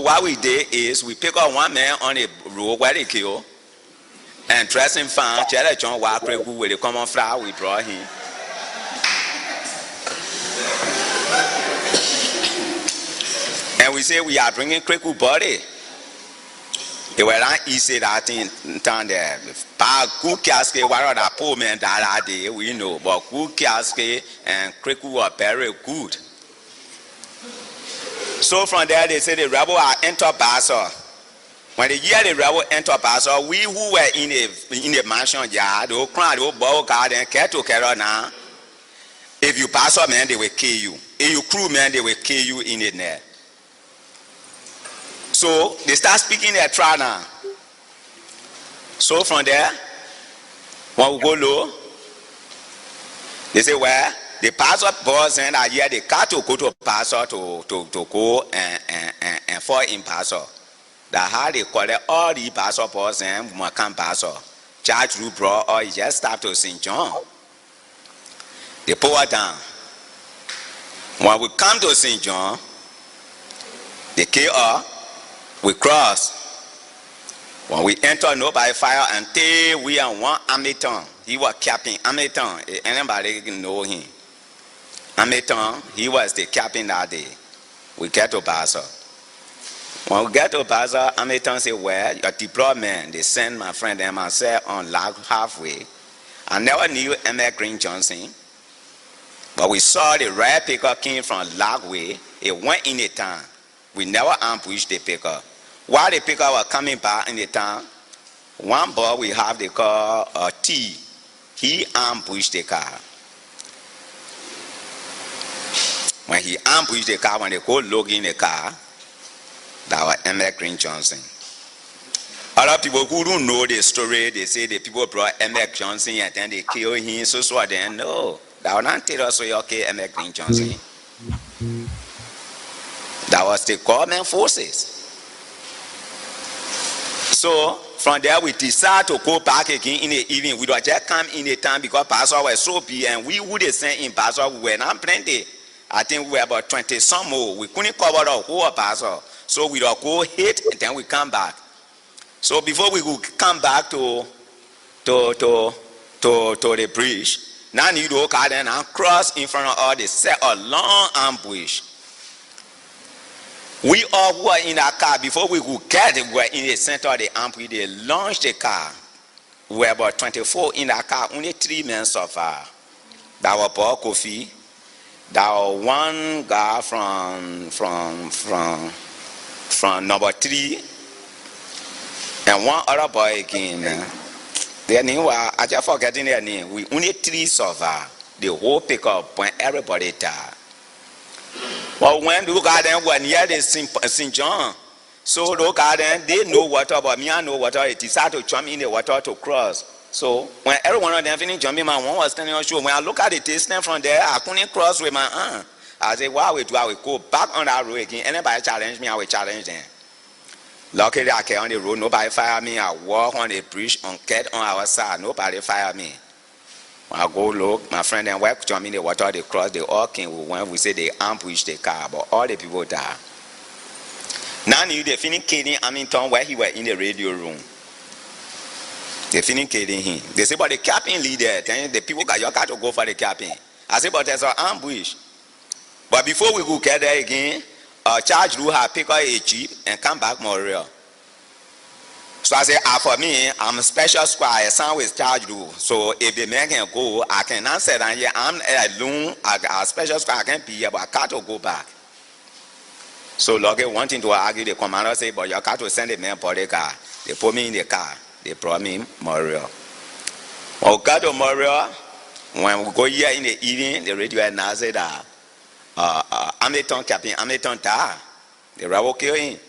what we did is we pick up one man on the road where they kill and dress him fine. Tell John walk with the common flour, we draw him. And we say we are bringing Kreku body. They were not easy that in town there. But Kukiaske, what are the poor men that day, we know. But Kukiaske and Kreku are very good. So from there they say the rebel are enter Basel. When they hear the rebel enter Basel, we who were in the mansion yard, they cry, they bow card and care to carry now. If you pass up, man, they will kill you. If you crew, man, they will kill you in the net. So they start speaking their trial now. So from there, when we go low, they say, well, the pastor boss and I hear the cattle go to pastor to go and fall in pastor. That how they call it all the pastor boss and Macan pastor. Charge Rue bro or he just start to St. John. They pull it down. When we come to St. John, they kill us. We cross. When we enter, nobody fire until we are one Amiton. He was captain Amiton. Anybody can know him. Amiton, he was the captain that day. We get to Basel. When we get to Basel, Amiton said, well, your deployment, they send my friend and myself on lag halfway. I never knew M.L. Green Johnson. But we saw the red picker came from Lagway. It went in the town. We never ambushed the picker. While the picker was coming back in the town, one boy we have they call T. He ambushed the car. When he ambushed the car, when they go look in the car, that was M.L. Green Johnson. Other people who don't know the story, they say the people brought M.L. Johnson and then they killed him. So then no, that was not tell us okay, M.L. Green Johnson. That was the government forces. So from there we decided to go back again in the evening. We don't just come in the town because Pastor was so big and we would have sent in Pastor. We were not plenty. I think we were about 20 some more. We couldn't cover the whole Pastor. So we don't go hit and then we come back. So before we could come back to the bridge, now you look at and cross in front of us. They set a long ambush. We all who were in our car, before we could get it, we were in the center of the ambush. They launched the car. We were about 24 in our car, only 3 men so far. That was Paul Kofi. That was one guy from number 3. And one other boy again. Their name was, I just forgetting their name. We only 3 so far. The whole pickup when everybody died. Well, when the garden were near the St. John, so the garden, they know water, but me I know water. It decided to jump in the water to cross. So when every one of them finished jumping, my one was standing on shore. When I look at the distance from there, I couldn't cross with my arm. I said, what we do? I will go back on that road again. Anybody challenge me, I will challenge them. Luckily, I came on the road. Nobody fired me. I walk on the bridge and get on our side. Nobody fired me. When I go look, my friend and wife jump in the water, they cross, they all came. When we say they ambushed the car, but all the people died. Now they finish killing Hamilton where he was in the radio room. They finish killing him. They say, but the captain leader, then the people got your car to go for the captain. I say, but there's an ambush. But before we go get there again, Charge Rue had picked up a jeep and come back more real. So I say, for me, I'm a special squad. I sound with Charge Rule. So if the man can go, I can answer that here. I'm alone. A special squad. I can't be here, but I can't go back. So Lucky wanting to argue, the commander say, but you can't send the man for the car. They put me in the car. They brought me Montreal. When we got to Montreal, when we go here in the evening, the radio announced that Hamilton, Captain Hamilton died. The rebel killed him.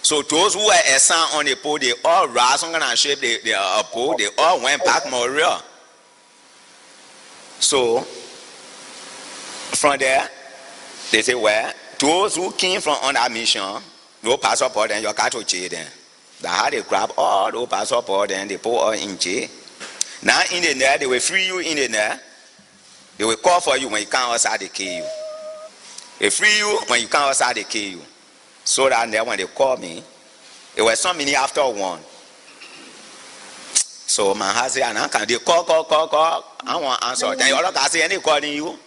So those who were assigned on the pole, they all rise on and shape the pole. They all went back more real. So from there, they say, well, those who came from on that mission, no passport, then you got to jail them. That's how they grab all those passport and they put all in jail. Now in the net, they will free you in the net. They will call for you when you come outside, they kill you. They free you when you come outside, they kill you. So that then when they called me, it was some minute after 1. So my husband and uncle, they call. I want to answer. Then you all can say any calling you.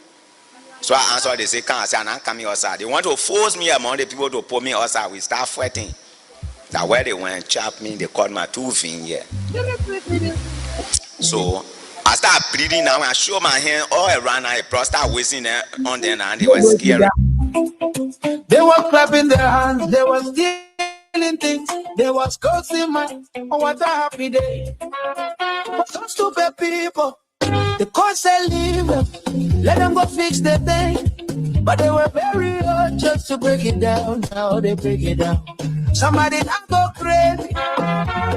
So I answer. They say, "Can't say I'm coming outside." They want to force me among the people to pull me outside. We start fighting. That where they went chop me, they called my 2 fingers. So I start bleeding now. I show my hand all around. I start wasting them on them, and they were scared. They were clapping their hands. They were stealing things. They were cursing my. Oh, what a happy day! But some stupid people, the court said leave them, let them go fix their thing. But they were very hard just to break it down. Now they break it down. Somebody not go crazy.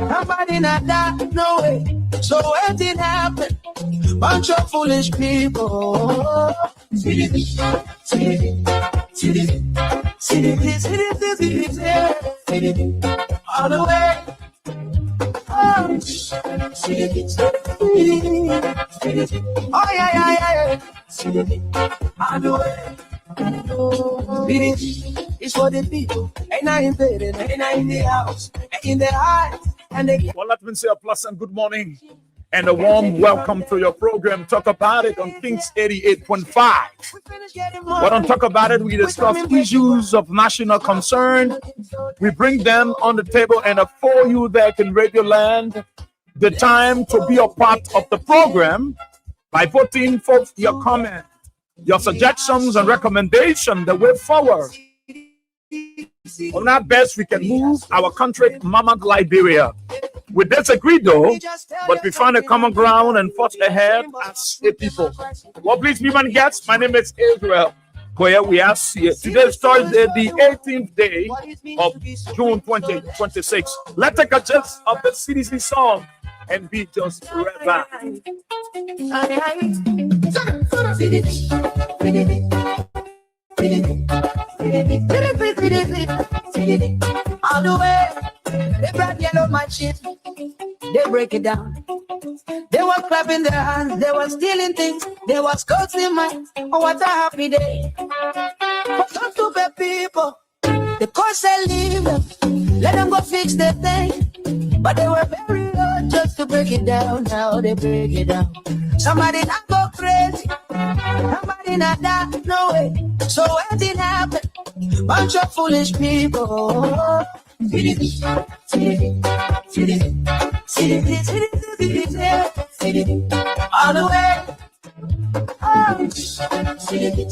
Somebody not die. No way. So anything happened. Bunch of foolish people. See this. All the way. Oh yeah. All the way. It's for the people. Ain't I in bed, ain't I in the house, in the eyes, and they. Well, let me say a pleasant good morning and a warm welcome to your program. Talk About It on Kings 88.5. But on Talk About It, we discuss issues of national concern. We bring them on the table, and for you that can Radio Land, the time to be a part of the program by putting forth your comment, your suggestions and recommendations, the way forward. On our best, we can move our country, Mama Liberia. We disagree though, but we find a common ground and forge ahead as a people. Well, please be my guests. My name is Israel. Where we are here. Today is Thursday, the 18th day of June 2026. Let's take a gist of the CDC song and be just reverent. All the way, they brought yellow machine, they break it down. They were clapping their hands, they were stealing things, they were cursing my. Oh, what a happy day! But some stupid people, the court said leave them, let them go fix their thing. But they were very hard just to break it down. Now they break it down. Somebody not go crazy, somebody not die. No way. So anything happened. Bunch of foolish people. All the way. Oh yeah.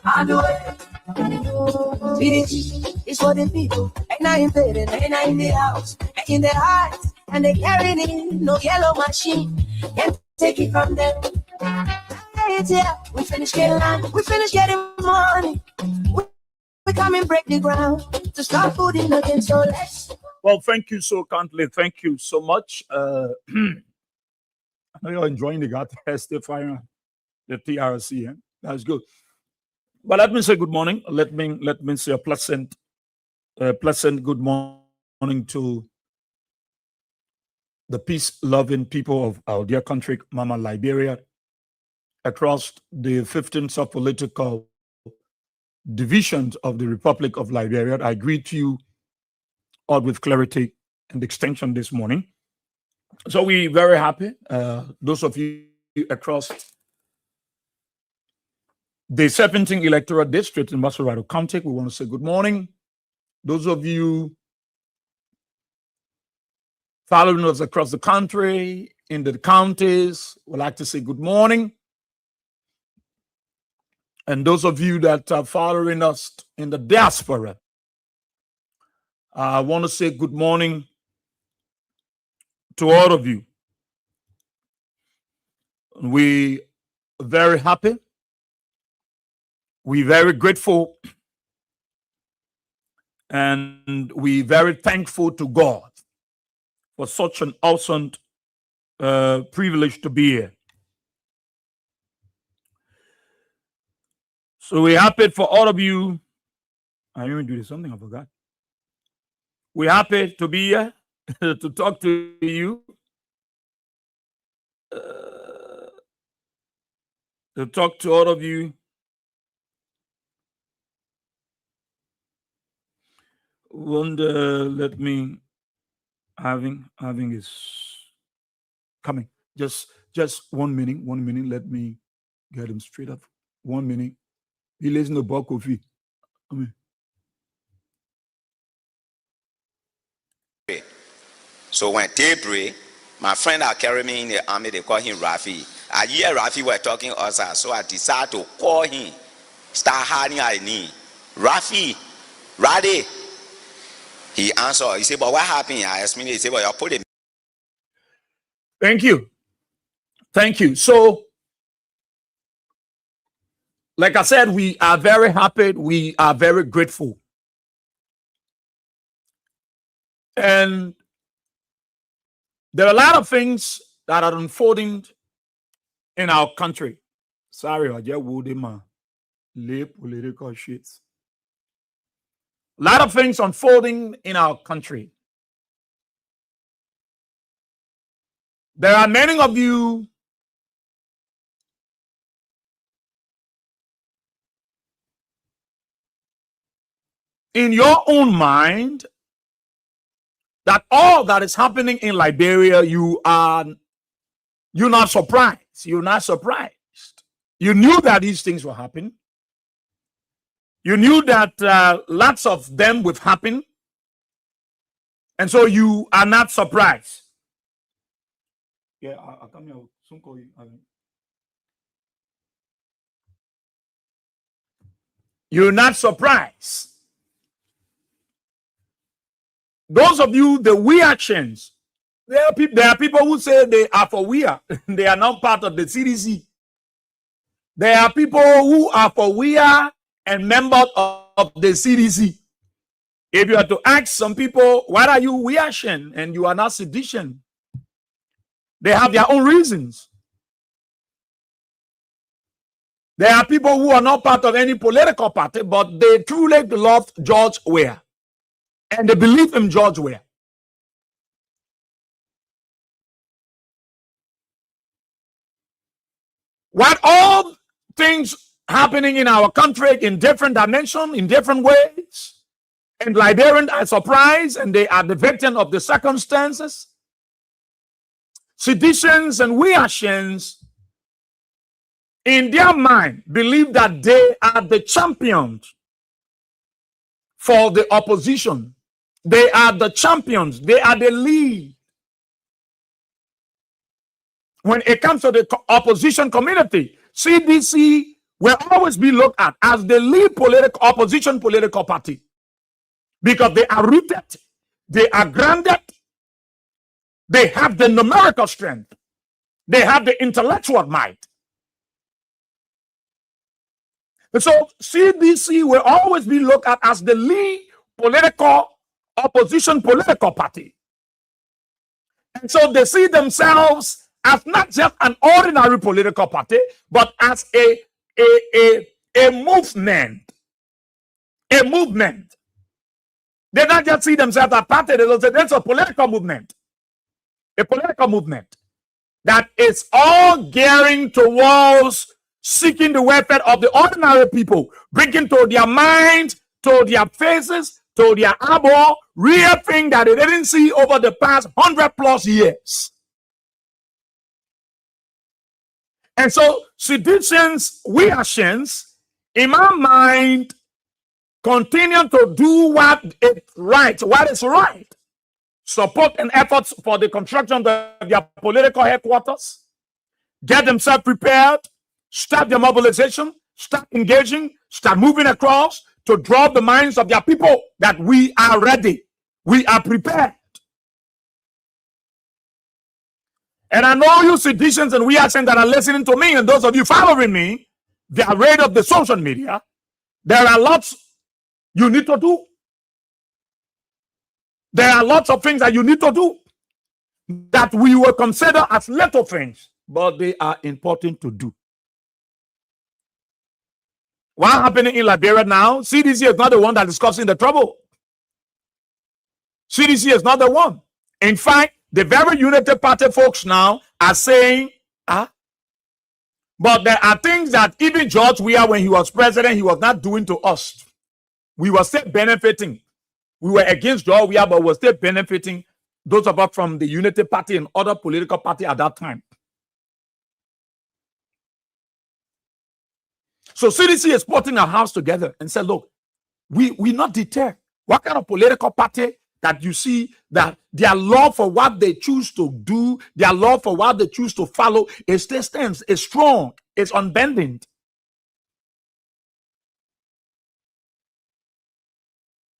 All the way. It's for the people. Ain't I in bed, ain't I in the house, ain't in the heart, and they carrying in no yellow machine. Can't take it from them. We finish getting land, we finish getting money. We come and break the ground to start putting again. So let's. Well, thank you so kindly. Thank you so much. I know you're enjoying the God fire, the TRC. Yeah? That's good. But let me say good morning. Let me say a pleasant good morning to the peace-loving people of our dear country, Mama Liberia, across the 15 sub-political divisions of the Republic of Liberia. I greet you all with clarity and extension this morning. So we're very happy. Those of you across the 17th electoral district in Massarato County, we want to say good morning. Those of you following us across the country, in the counties, would like to say good morning. And those of you that are following us in the diaspora, I want to say good morning to all of you. We are very happy. We're very grateful. And we're very thankful to God for such an awesome privilege to be here. So we're happy for all of you. I even do something, I forgot. We're happy to be here to talk to you. To talk to all of you let me having is coming. Just 1 minute, 1 minute. Let me get him straight up. 1 minute. He lives in the bulk of it. I mean. So when they pray, my friend that carry me in the army, they call him Rafi. I hear Rafi were talking us, so I decided to call him. Start hiding I need. Rafi, Rade. He answered. He said, "But what happened?" I asked me. He said, "Well, you put it." Thank you. Thank you. So, like I said, we are very happy. We are very grateful. And there are a lot of things that are unfolding in our country. Sorry, I just would my political shits. A lot of things unfolding in our country. There are many of you in your own mind that all that is happening in Liberia, you're not surprised. You're not surprised. You knew that these things were happening. You knew that lots of them would happen. And so you are not surprised. Yeah, I'll come here. Soon call you. You're not surprised. Those of you, the we actions, there are people who say they are for we are. They are not part of the CDC. There are people who are for we are and members of the CDC. If you are to ask some people, why are you we action and you are not sedition? They have their own reasons. There are people who are not part of any political party, but they truly love George Weah. And they believe in George Weah. What all things happening in our country in different dimensions, in different ways, and Liberians are surprised and they are the victim of the circumstances. Seditions and Weahians, in their mind, believe that they are the champions for the opposition. They are the champions. They are the lead. When it comes to the opposition community, CDC will always be looked at as the lead opposition political party because they are rooted, they are grounded, they have the numerical strength, they have the intellectual might. And so CDC will always be looked at as the lead opposition political party. And so they see themselves as not just an ordinary political party, but as a movement. A movement. They don't just see themselves as a party, they will say that's a political movement. A political movement that is all gearing towards seeking the welfare of the ordinary people, bringing to their minds, to their faces, to their eyeball, real thing that they didn't see over the past 100+ years. And so seditions, Weahians, in my mind, continue to do what is right. Support and efforts for the construction of their political headquarters, get themselves prepared, start their mobilization, start engaging, start moving across to draw the minds of their people that we are ready, we are prepared. And I know you seditions and Weahians that are listening to me, and those of you following me, they are read of the social media. There are lots you need to do. There are lots of things that you need to do that we will consider as little things, but they are important to do. What's happening in Liberia now? CDC is not the one that is causing the trouble. CDC is not the one. In fact, the very United Party folks now are saying, but there are things that even George Weah, when he was president, he was not doing to us. We were still benefiting. We were against George Weah, but we're still benefiting those of us from the Unity Party and other political party at that time. So CDC is putting our house together and said, look, we not deter. What kind of political party that you see that their love for what they choose to do, their love for what they choose to follow, it still stands, is strong, it's unbending.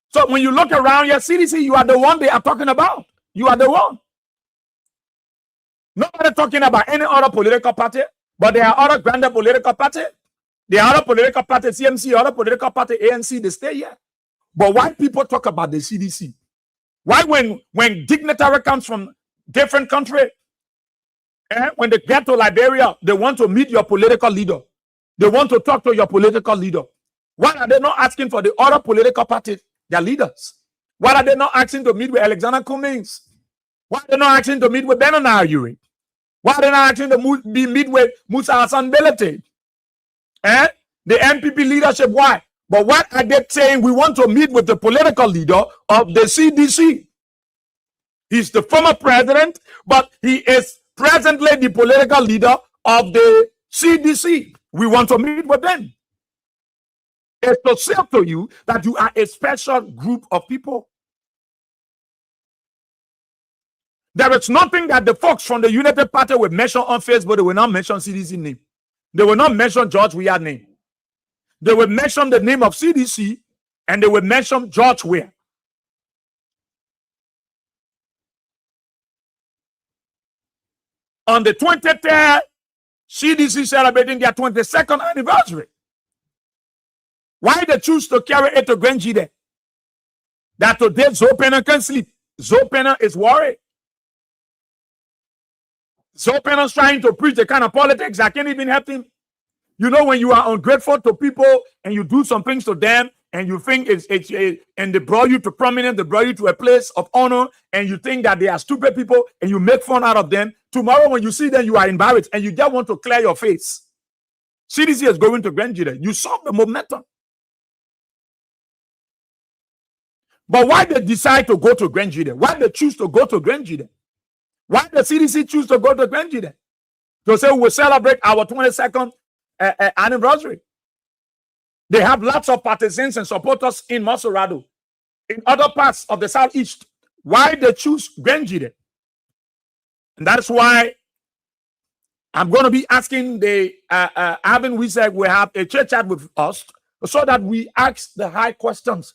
So when you look around your CDC, you are the one they are talking about. You are the one. Nobody talking about any other political party, but there are other grander political party. There are other political party, CMC, other political party, ANC, they stay here. But why people talk about the CDC? Why when dignitary comes from different country, when they get to Liberia, they want to meet your political leader. They want to talk to your political leader. Why are they not asking for the other political parties, their leaders? Why are they not asking to meet with Alexander Cummings? Why are they not asking to meet with Benanar Uri? Why are they not asking to meet with Musa Hassan Belete? The NPP leadership, why? But what are they saying? We want to meet with the political leader of the CDC. He's the former president, but he is presently the political leader of the CDC. We want to meet with them. It's to say to you that you are a special group of people. There is nothing that the folks from the United Party will mention on Facebook. They will not mention CDC name. They will not mention George Weah name. They will mention the name of CDC and they will mention George Weah. On the 23rd, CDC celebrating their 22nd anniversary. Why they choose to carry it to Grenji there? That today Zopena can sleep. Zopena is worried. Zopena is trying to preach the kind of politics that can't even help him. You know, when you are ungrateful to people and you do some things to them and you think and they brought you to prominence, they brought you to a place of honor, and you think that they are stupid people and you make fun out of them. Tomorrow when you see them, you are embarrassed and you just want to clear your face. CDC is going to Grenji. You saw the momentum. But why they decide to go to Grenji? Why they choose to go to Grenji? Why the CDC choose to go to Grenji? To say we'll celebrate our 22nd anniversary. They have lots of partisans and supporters in Masurado, in other parts of the Southeast. Why they choose Grenji? And that's why I'm going to be asking the Alvin Wisek will have a chat with us so that we ask the high questions.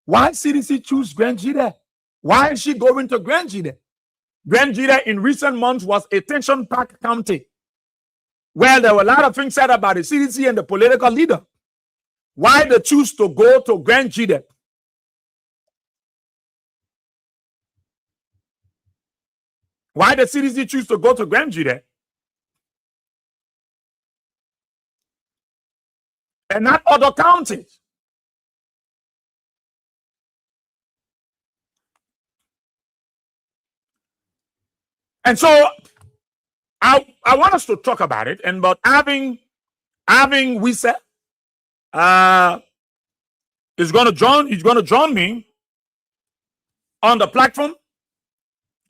Why CDC choose Grenji? Why is she going to Grenji? Grenji in recent months was a tension-packed county where there were a lot of things said about the CDC and the political leader. Why they choose to go to Grenji? Why the CDC choose to go to Grenji and not other counties? And so I want us to talk about it. And but having Wisek is going to join me on the platform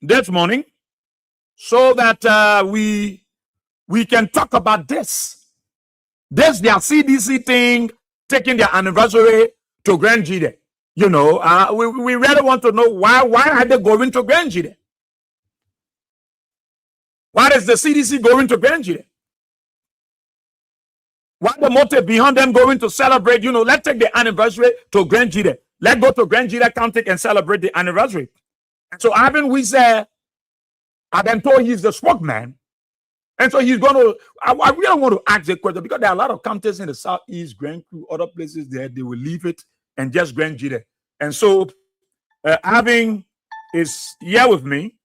this morning so that we can talk about this their CDC thing, taking their anniversary to Grenji. You know, we really want to know why are they going to Grenji? Why is the CDC going to Grenji? What the motive behind them going to celebrate? You know, let's take the anniversary to Grenji. Let's go to Grenji County and celebrate the anniversary. And so Ivan Wisek, I've been told he's the spokesman. And so he's going to, I really want to ask the question because there are a lot of counties in the Southeast, Grand Crew, other places there, they will leave it and just Grenji. And so Ivan is here with me.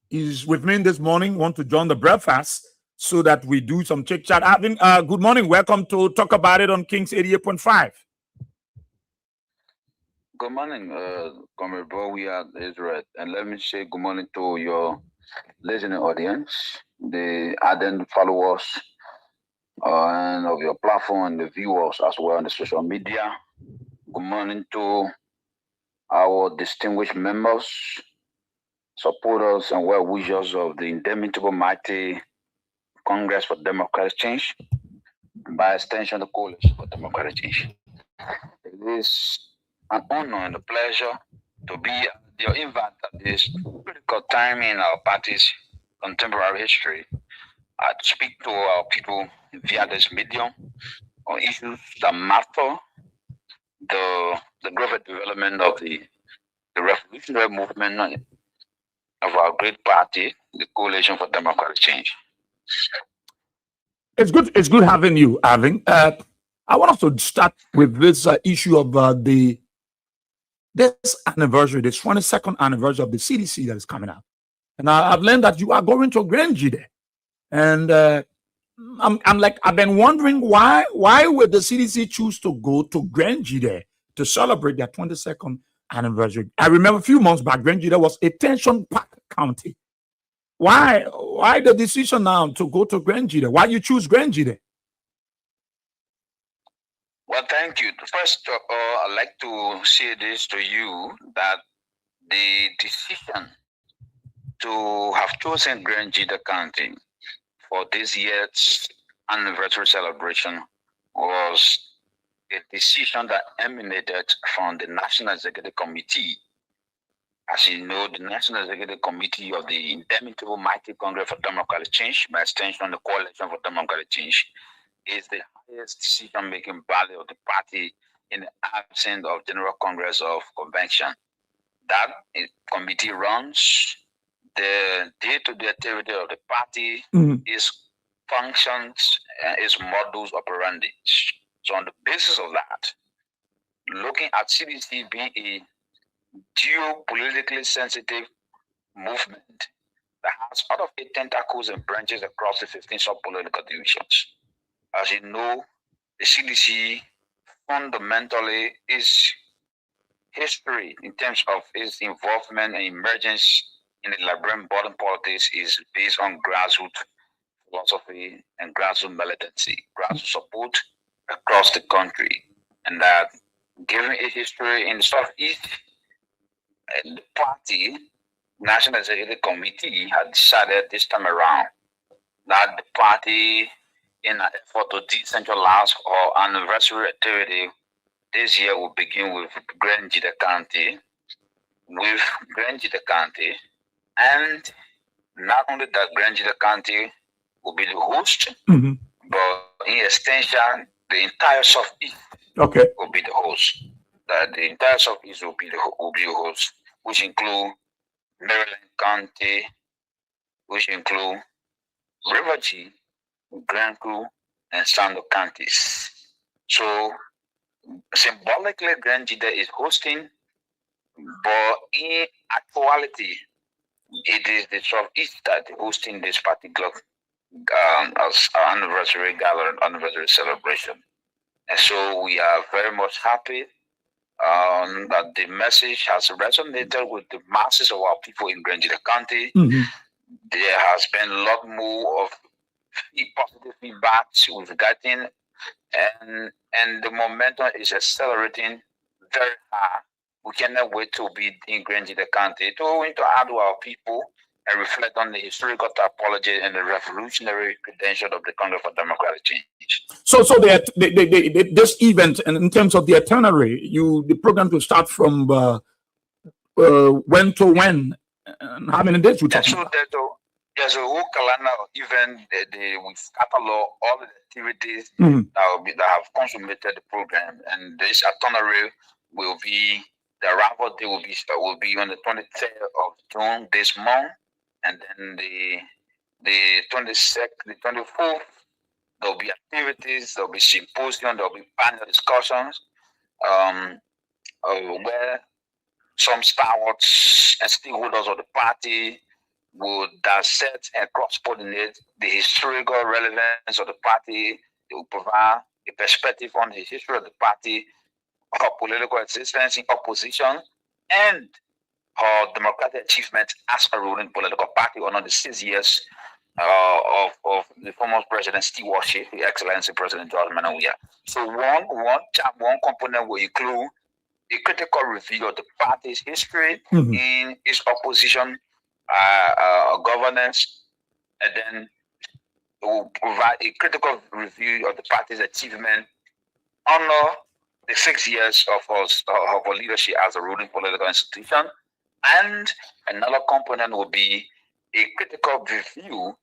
He's with me this morning, want to join the breakfast so that we do some chit chat. Good morning. Welcome to Talk About It on Kings 88.5. Good morning, Comrade Bro. We are Israel. And let me say good morning to your listening audience, the ardent followers and of your platform and the viewers as well on the social media. Good morning to our distinguished members, supporters, and well wishers of the indomitable mighty Congress for Democratic Change, and by extension, the Coalition for Democratic Change. It is an honor and a pleasure to be your invite at this critical time in our party's contemporary history to speak to our people via this medium on issues that matter, the growth and development of the revolutionary movement of our great party, the Coalition for Democratic Change. It's good having you, Alvin. I want us to start with this issue of this anniversary, this 22nd anniversary of the CDC that is coming up. And I've learned that you are going to Grange there. And I've been wondering why would the CDC choose to go to Grange there to celebrate their 22nd anniversary? I remember a few months back, Grange there was a tension-packed county. Why the decision now to go to Grange there? Why you choose Grange there? Well, thank you. First of all, I'd like to say this to you, that the decision to have chosen Grange County for this year's anniversary celebration was a decision that emanated from the National Executive Committee. As you know, the National Executive Committee of the indomitable mighty Congress for Democratic Change, by extension, the Coalition for Democratic Change, is the highest decision-making body of the party in the absence of General Congress of Convention. That committee runs the day-to-day activity of the party, its functions, its modus operandi. So on the basis of that, looking at CDC being a geopolitically sensitive movement that has out of 8 tentacles and branches across the 15 sub-political divisions. As you know, the CDC fundamentally is history in terms of its involvement and emergence in the Liberian bottom politics is based on grassroots philosophy and grassroots militancy, grassroots support across the country. And that given its history in the Southeast, the party, National Executive Committee, had decided this time around that the party, in an effort to decentralize our anniversary activity this year, will begin with Grange County, and not only that Grange County will be the host, but in extension, the entire Southeast will be the host. That the entire Southeast will be the host, which include Maryland County, which include River G, Grand Crew, and Sando counties. So symbolically, Grange is hosting, but in actuality, it is the Southeast that is hosting this particular as anniversary gathering, anniversary celebration. And so we are very much happy that the message has resonated with the masses of our people in Grange County. There has been a lot more of positive feedback we've gotten, and the momentum is accelerating very high. We cannot wait to be in Grange County to add to our people and reflect on the historical typology and the revolutionary credential of the Congress for Democratic Change. So this event, and in terms of the itinerary, the program will start from when to when, and how many days we talking about? There's a whole calendar of events. We catalog all the activities that have consummated the program, and this itinerary will be, the arrival day will be on the 23rd of June this month, and then the 26th, the 24th, there'll be activities, there'll be symposium, there'll be panel discussions, where some stalwarts and stakeholders of the party will dissect and cross-pollinate the historical relevance of the party. They will provide a perspective on the history of the party, our political existence in opposition, and our democratic achievements as a ruling political party under the 6 years of the former president stewardship, His Excellency President George Manneh Weah. So one component will include a critical review of the party's history in its opposition governance, and then it will provide a critical review of the party's achievement, honor the 6 years of our leadership as a ruling political institution, and another component will be a critical review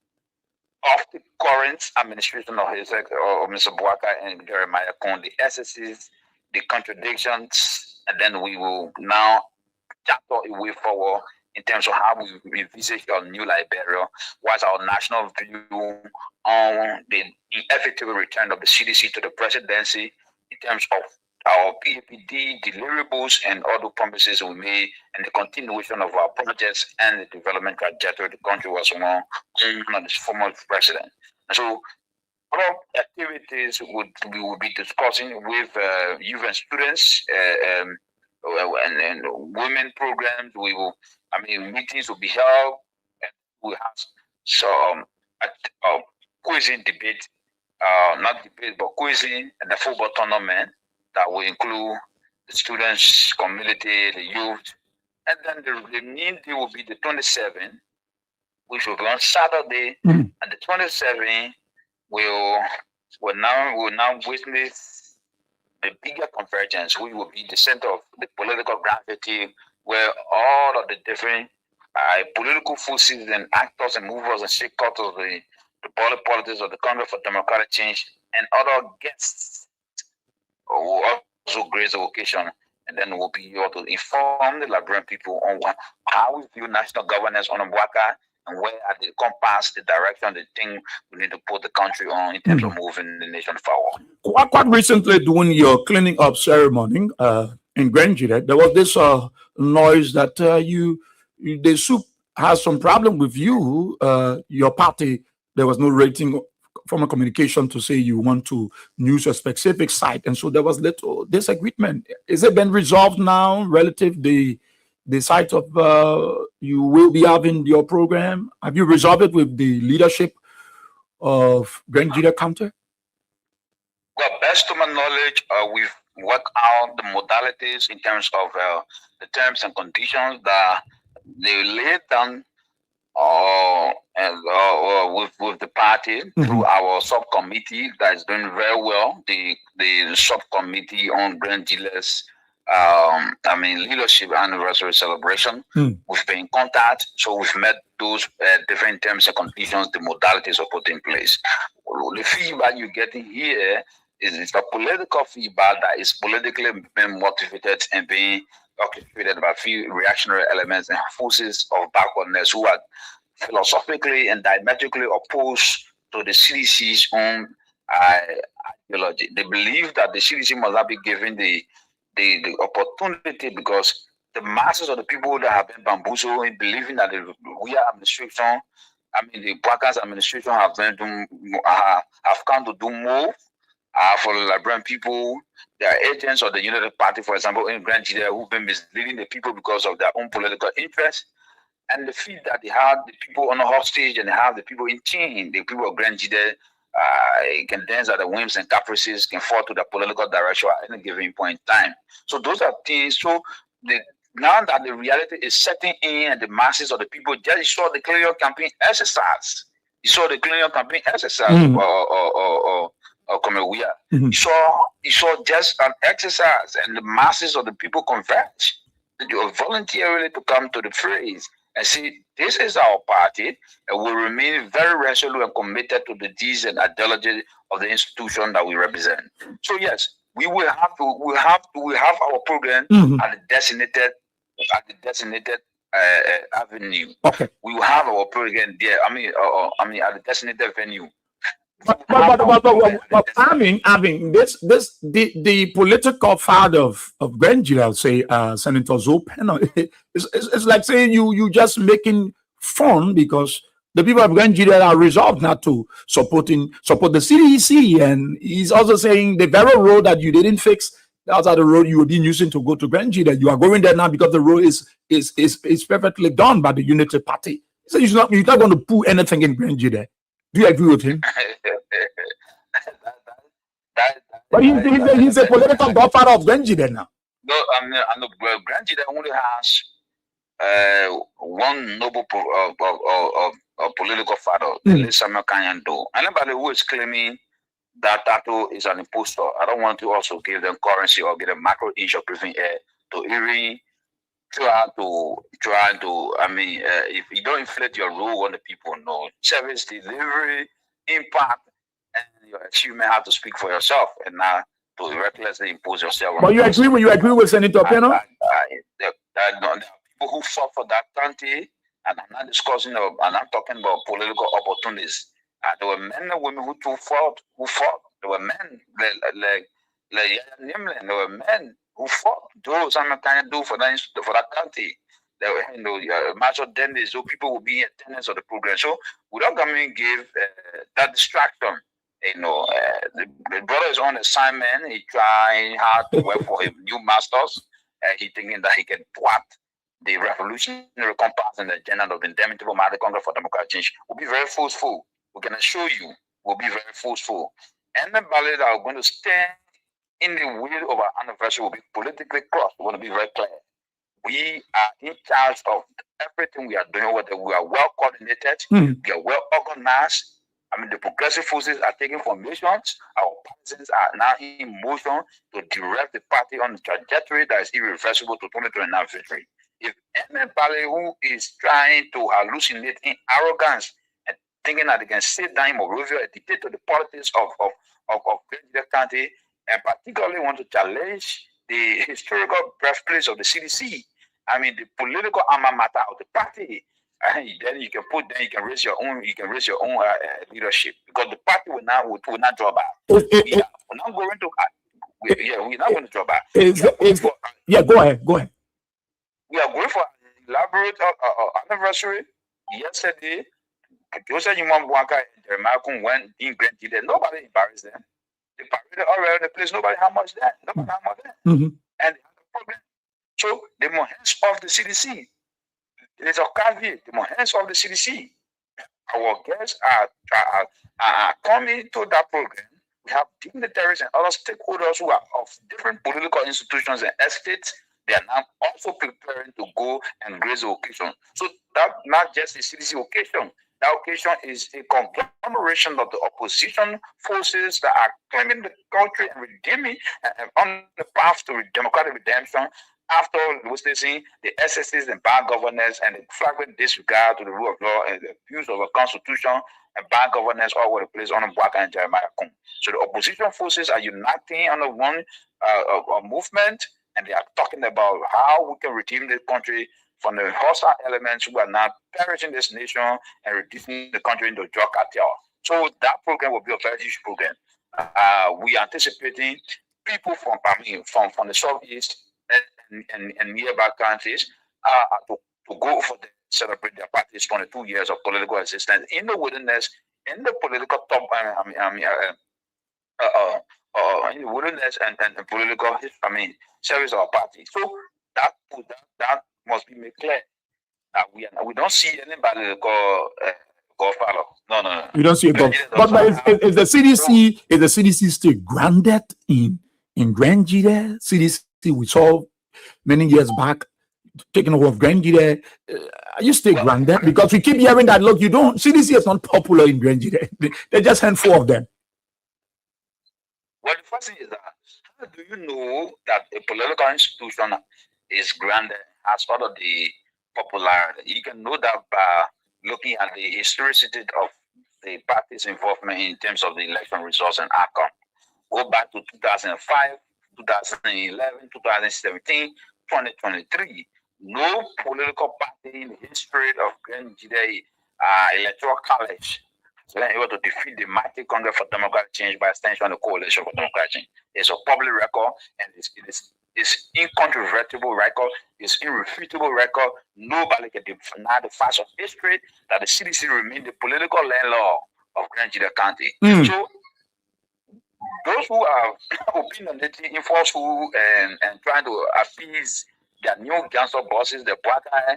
of the current administration of Mr. Bouaka and Jeremiah Kone, the excesses, the contradictions, and then we will now chapter a way forward in terms of how we envisage our new Liberia, what's our national view on the inevitable return of the CDC to the presidency in terms of our PAPD deliverables and other promises we made, and the continuation of our projects and the development trajectory the country was on under the former president. And so other activities we will be discussing with youth and students and women programs. Meetings will be held, and we have some quizzing debate, not debate, but quizzing and the football tournament that will include the students, community, the youth, and then the main day will be the 27th, which will be on Saturday, and the 27th will now witness the bigger convergence. We will be the center of the political gravity, where all of the different political forces and actors and movers and shakers of the politics of the Congress for Democratic Change and other guests will also grace the occasion, and then we'll be able to inform the Liberian people on how we view national governance on Bouaka and where at the compass, the direction, the thing we need to put the country on in terms of moving the nation forward. Quite recently, during your cleaning up ceremony in Grenjida, there was this noise that the soup has some problem with you, your party. There was no rating from a communication to say you want to use a specific site, and so there was little disagreement. Is it been resolved now relative the site of you will be having your program? Have you resolved it with the leadership of Grenjida County? Well, best to my knowledge, we've worked out the modalities in terms of the terms and conditions that they laid down with the party through our subcommittee that is doing very well. The subcommittee on Grenjida's leadership anniversary celebration. We've been in contact, so we've met those different terms and conditions. The modalities are put in place. The feedback you're getting here is a political feedback that is politically being motivated and being orchestrated by a few reactionary elements and forces of backwardness who are philosophically and diametrically opposed to the CDC's own ideology. They believe that the CDC must not be given the opportunity because the masses of the people that have been bamboozled in believing that the Bouaka's administration have come to do more for the Liberian people. There are agents of the United Party, for example, in Grenjida, who've been misleading the people because of their own political interests. And the feed that they have the people on a hostage and they have the people in chain, the people of Grenjida can dance at the whims and caprices, can fall to the political direction at any given point in time. So those are things. So now that the reality is setting in and the masses of the people just saw the clearing campaign exercise. You saw the clearing campaign exercise or Komewia. You saw just an exercise and the masses of the people converge voluntarily to come to the phrase and see this is our party and we remain very resolute and committed to the deeds and ideology of the institution that we represent. So yes, we will have our program at the designated avenue. Okay. We will have our program there. at the designated venue. But the political father of Grenjida, I'll say, Senator Zopeno, it's like saying you just making fun because the people of Grenjida are resolved not to support the CDC, and he's also saying the very road that you didn't fix, that's the road you were being using to go to Grenjida. You are going there now because the road is perfectly done by the Unity Party. So you're not going to put anything in Grenjida. Do you agree with him? But he's a political godfather of Grenjida now. No, I know Grand Jida only has one noble political father, Samuel Kanyando. Anybody who is claiming that Tato is an impostor, I don't want to also give them currency or get a macro inch of breathing air to even try to, if you don't inflate your role on the people, no service delivery, impact, and your achievement have to speak for yourself and not to recklessly impose yourself. But you agree with Senator Peno? There are people who fought for that country, and I'm not discussing, and I'm talking about political opportunities. There were men and women who fought. There were men like Nimlin. There were men who fought. Do something kind of do for that country. There were, Marshall Dennis, so people will be in attendance of the program. So without coming give that distraction. The brother is on assignment. He trying hard to work for his new masters. He thinking that he can thwart the revolutionary compass and the agenda of the Indomitable Mighty Congress for Democratic Change. Will be very forceful. We can assure you, will be very forceful. And the ballot that are going to stand in the way of our anniversary will be politically crossed. We want to be very clear. We are in charge of everything we are doing. Whether we are well coordinated, we are well organized. The progressive forces are taking formations. Our partisans are now in motion to direct the party on the trajectory that is irreversible to 2029 victory. If anybody who is trying to hallucinate in arrogance and thinking that they can sit down in Monrovia and dictate to the politics of the country, and particularly want to challenge the historical birthplace of the CDC, the political alma mater of the party, then you can raise your own leadership, because the party will not draw back. We're not going to draw back. Go ahead. We are going for an elaborate anniversary. Yesterday, Joseph Yumwaka and Jeremiah went in Grand Jida. Nobody embarrassed them. They paraded all around the place. Nobody how much that. And they had a problem. So they more hands off the CDC. There's a caveat. They more hands off the CDC. Our guests are coming to that program. We have dignitaries and other stakeholders who are of different political institutions and estates. They are now also preparing to go and grace the occasion. So that not just a CDC occasion. That occasion is a conglomeration of the opposition forces that are claiming the country and redeeming on the path to democratic redemption. After witnessing the excesses and bad governance and the flagrant disregard to the rule of law and the abuse of the constitution and bad governance all over the place on Mbwaka and Jeremiah Kung. So the opposition forces are uniting under one movement, and they are talking about how we can redeem the country from the hostile elements who are now perishing this nation and reducing the country into drug cartel. So that program will be a very huge program. We are anticipating people from the Southeast and nearby countries to go for the celebrate their party's 22 years of political existence in the wilderness, in the political top, in the wilderness and political service of our party. So that must be made clear. We don't see anybody called Godfather. No. You don't see a Godfather. But is the CDC still grounded in Grand Jida? CDC we saw many years back taking over of Grand Jida. Are you still grounded? Because we keep hearing that, look, CDC is not popular in Grand Jida. They're just a handful of them. Well, the first thing is that, how do you know that a political institution is grounded as part of the popularity? You can know that by looking at the historicity of the party's involvement in terms of the election results and outcome. Go back to 2005, 2011, 2017, 2023. No political party in the history of Grand Jida Electoral College has been able to defeat the mighty Congress for Democratic Change by extension of the Coalition for Democratic Change. It's a public record, and it's incontrovertible record, it's irrefutable record. Nobody can deny the facts of history that the CDC remained the political landlord of Grand Jida County. So those who are opinionating, forceful, and trying to appease their new gangster bosses, the Bwaka,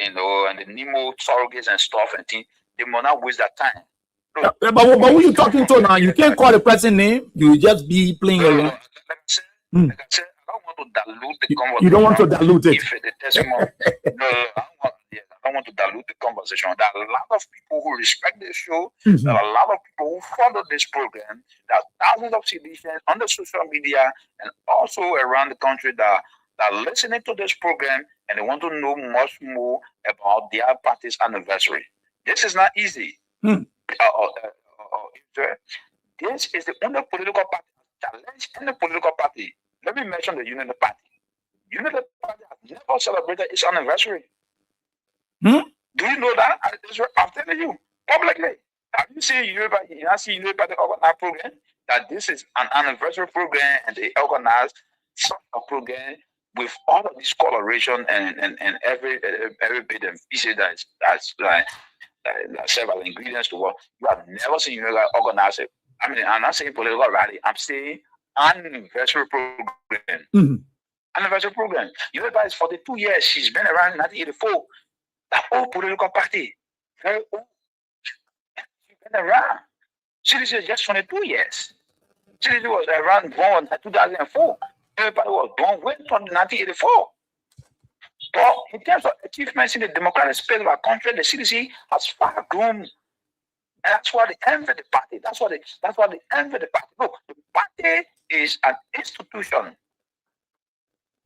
and the Nemo surrogates and stuff, and things, they will not waste their time. But who you talking to now? You can't call the person name. You just be playing around. Like I said, I don't want to dilute the conversation. You don't want to dilute it. If the testimony, no, I don't want to dilute the conversation. There are a lot of people who respect this show. Mhm. There are a lot of people who follow this program. There are thousands of citizens on the social media and also around the country that are listening to this program, and they want to know much more about their party's anniversary. This is not easy. This is the only political party challenge any political party. Let me mention the Unity Party. Unity Party has never celebrated its anniversary. Do you know that? I'm telling you publicly. Have you seen Unity Party? You have seen Unity Party organize program that this is an anniversary program, and they organize such a program with all of this coloration and every bit of pieces that's several ingredients to work. You have never seen Unity organize it. I mean, I'm not saying political rally. I'm saying anniversary program. Anniversary program. Unity is 42 years. She's been around in 1984. That old political party. Very old. She's been around. CDC is just 22 years. CDC was around born in 2004. Everybody was born with from 1984. But in terms of achievements in the democratic space of our country, the CDC has far grown. And that's why they envy the party. That's why they envy the party. Look, the party is an institution.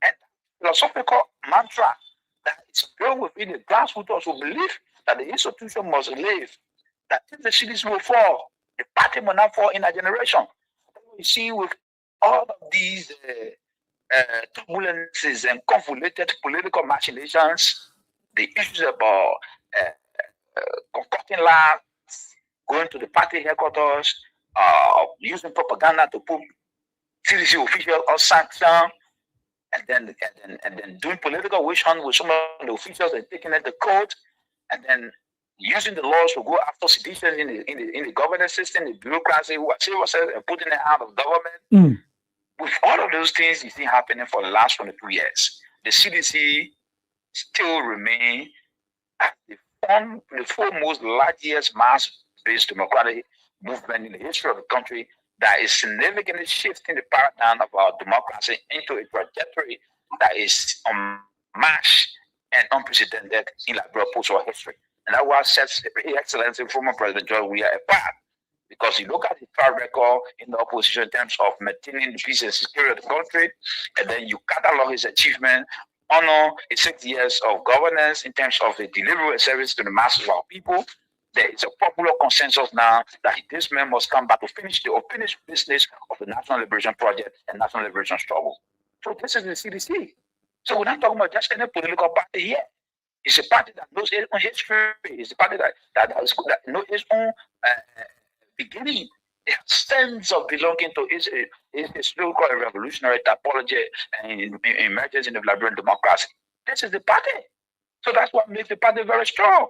And philosophical mantra that is built within the grassroots also believe that the institution must live. That if the CDC will fall, the party will not fall in a generation. You see, with all of these turbulences and convoluted political machinations, the issues about concocting labs, going to the party headquarters, using propaganda to put CDC officials on sanction, and then doing political witch hunt with some of the officials and taking at the court, and then using the laws to go after citizens in the governance system, the bureaucracy, who are civil service and putting it out of government. With all of those things you see happening for the last 22 years, the CDC still remain as the foremost largest mass-based democratic movement in the history of the country that is significantly shifting the paradigm of our democracy into a trajectory that is unmatched and unprecedented in Liberia post-war history. And that was sets His Excellency former President George Weah apart. Because you look at the track record in the opposition in terms of maintaining the peace and security of the country, and then you catalog his achievement, honor his 6 years of governance in terms of the delivery of service to the masses of our people. There is a popular consensus now that this man must come back to finish the unfinished business of the National Liberation Project and National Liberation Struggle. So this is the CDC. So we're not talking about just any political party here. It's a party that knows its own history. It's a party that knows its own beginning. It stems of belonging to its historical and revolutionary typology and emergence in the Liberian democracy. This is the party. So that's what makes the party very strong.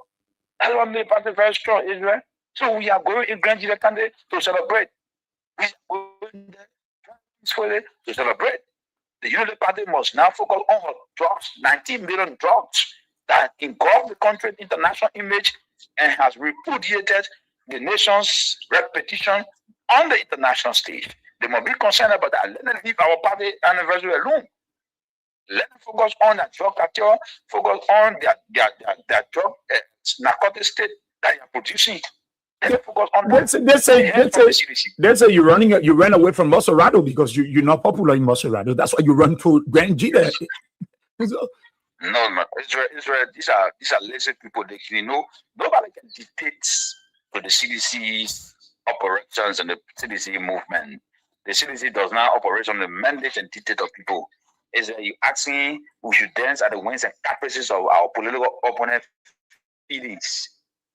That's what makes the party very strong, Israel. So we are going in Grand Jidakande to celebrate. We are going there to celebrate. The Unity Party must now focus on her drugs, 19 million drugs that engulf the country's international image and has repudiated the nation's repetition on the international stage. They must be concerned about that. Let them leave our party anniversary alone. Let them focus on that drug cartel, focus on their drug narcotic state that they are producing. Let them focus on that. They say you ran away from Maserado because you're not popular in Maserado. That's why you run to Grand Jida. No, Israel, these are lazy people. Nobody can dictate to the CDC's operations and the CDC movement. The CDC does not operate on the mandate and dictate of people. Is that you asking we should dance at the whims and caprices of our political opponent feelings?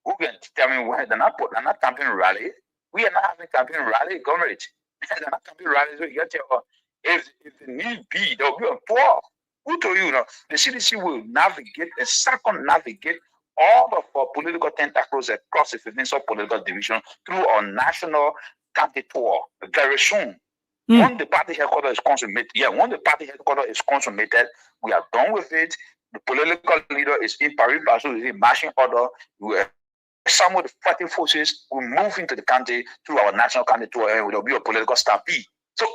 Who can tell me why they're not campaign rally? We are not having campaign rally, comrade. They're not campaign rally. So you get if the need be, they'll be on poor. Who told you? The CDC will navigate and circumnavigate all of our political tentacles across the 15 sub-political division through our national county tour very soon. When the party headquarters is consummated, we are done with it. The political leader is in Paris, so is in marching order. Some of the fighting forces will move into the county through our national county tour, and there will be a political stampede. So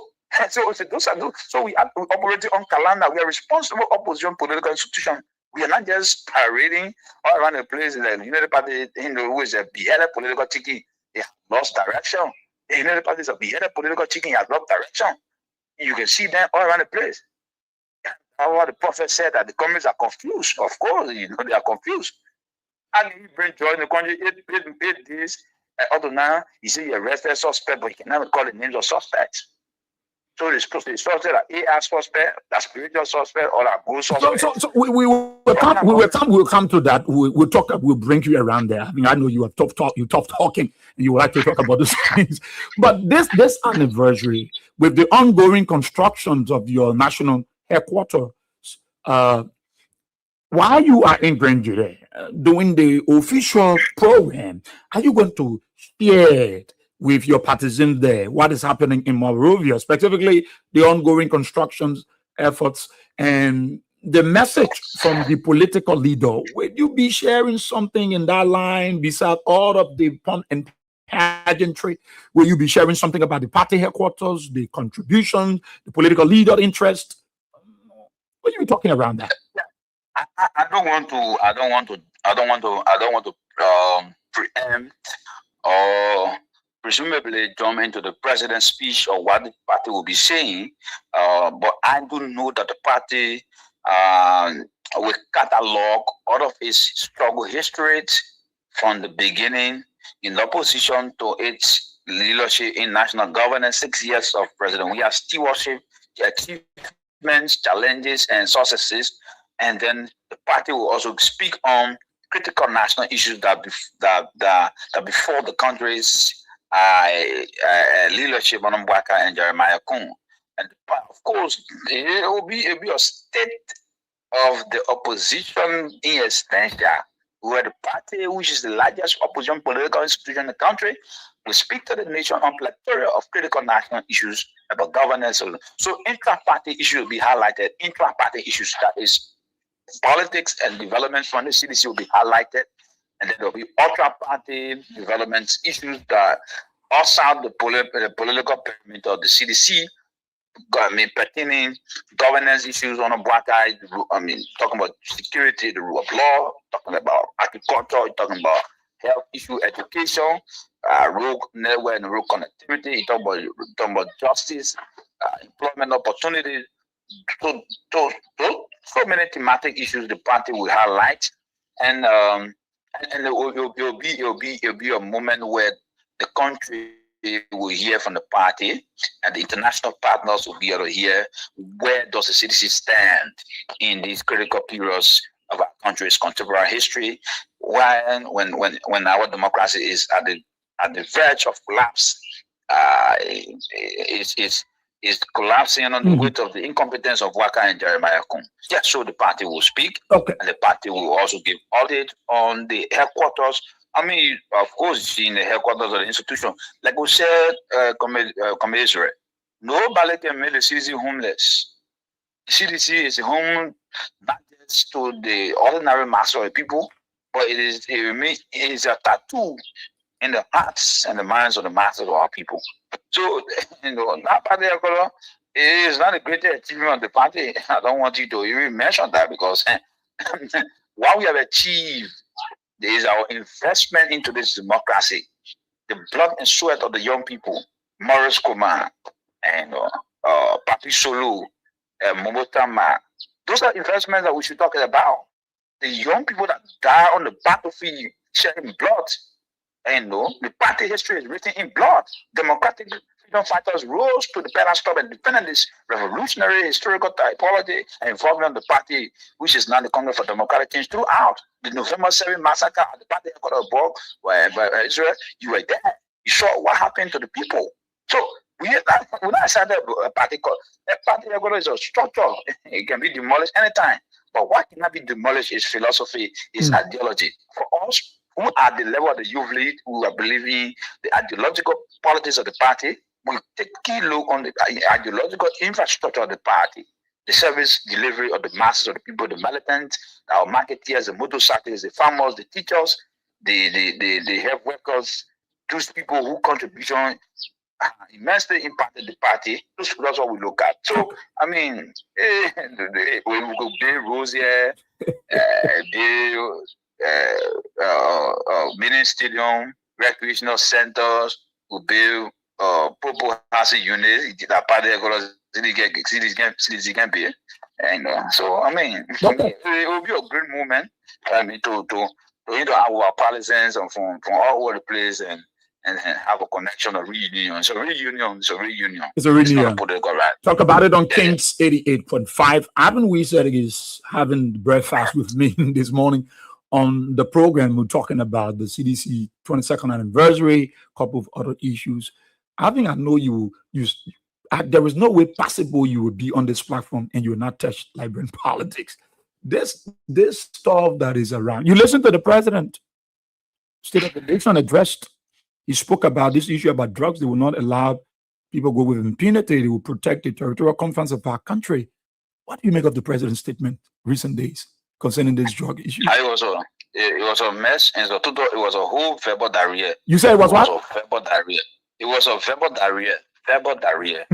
So those are those. So we operating on calendar. We are responsible opposition political institution. We are not just parading all around the place. The United Party, who is a beheaded political chicken, they have lost direction. The United Party is a beheaded political chicken, he has lost direction. You can see them all around the place. How the prophet said that the communists are confused. Of course, they are confused. And he bring joy in the country 8 days. Up to now, he said he arrested suspect, but he can never call the names of suspects. So the suspect are AI suspect, that spiritual suspect, or a ghost suspect. So we will come to that. We'll bring you around there. I mean, I know you have tough talking, and you would like to talk about these things. But this anniversary, with the ongoing constructions of your national headquarters, while you are in Granger doing the official program, are you going to share with your partisans there what is happening in Monrovia, specifically the ongoing constructions efforts and the message from the political leader? Will you be sharing something in that line besides all of the pomp and pageantry? Will you be sharing something about the party headquarters, the contribution, the political leader interest? What are you talking around that? I don't want to preempt or presumably jump into the president's speech or what the party will be saying, but I do know that the party will catalog all of its struggle history from the beginning in opposition to its leadership in national governance, 6 years of president. We have stewardship, achievements, challenges, and successes. And then the party will also speak on critical national issues that before the country's leadership on Mbaka and Jeremiah Kun. And of course, it will be a state of the opposition in extension, where the party, which is the largest opposition political institution in the country, will speak to the nation on plethora of critical national issues about governance. So intra-party issues will be highlighted. Intra-party issues, that is politics and development from the CDC, will be highlighted, and then there will be ultra-party development issues that outside the political perimeter of the CDC. I mean, pertaining governance issues on a black eye. I mean, talking about security, the rule of law, talking about agriculture, talking about health issue, education, road network and road connectivity. Talking about justice, employment opportunities. So many thematic issues the party will highlight, and it will be a moment where the country will hear from the party, and the international partners will be able to hear where does the CDC stand in these critical periods of our country's contemporary history, when our democracy is at the verge of collapse. Is collapsing on the weight of the incompetence of Waka and Jeremiah Kun. Yeah, so the party will speak, okay, and the party will also give audit on the headquarters. I mean, of course, in the headquarters of the institution, like we said, Israel, nobody can make the CDC homeless. The CDC is a home not just to the ordinary mass of the people, but it is a tattoo in the hearts and the minds of the masses of our people. So, that party is not a great achievement of the party. I don't want you to even mention that, because what we have achieved is our investment into this democracy, the blood and sweat of the young people, Morris Kumar and Papi Solu, Momotama. Those are investments that we should talk about. The young people that die on the battlefield shedding blood. And the party history is written in blood. Democratic freedom fighters rose to the pedestal and defended this revolutionary historical typology and involvement of the party, which is now the Congress for Democratic Change, throughout the November 7 massacre at the party headquarters of by Israel. You were there. You saw what happened to the people. So we're not saying that a party headquarters is a structure. It can be demolished anytime. But what cannot be demolished is philosophy, is ideology. For us, who are the level of the youth lead, who are believing the ideological politics of the party, we take a key look on the ideological infrastructure of the party, the service delivery of the masses of the people, the militants, our marketeers, the motorcyclists, the farmers, the teachers, the health workers, those people who contribution immensely impacted the party. That's what we look at. So, I mean, we could build Rosier, build mini stadium, recreational centers, we build Popo housing units, that part of the cities can be. And so, I mean, it will be a great movement. I mean, to have our partisans from all over the place and have a connection, a reunion. It's a reunion. Put it right. Talk about it on Kings 88.5. Ivan Wiesert is having breakfast with me this morning on the program. We're talking about the CDC 22nd anniversary, a couple of other issues. I think I know you there is no way possible you would be on this platform and you will not touch Liberian politics. This stuff that is around. You listen to the president, State of the Nation addressed. He spoke about this issue about drugs. They will not allow people go with impunity. They will protect the territorial confines of our country. What do you make of the president's statement recent days concerning this drug issue? It was a mess, and it was a whole verbal diarrhea. You said it was what? It was a verbal diarrhea. It was a verbal diarrhea. Verbal diarrhea.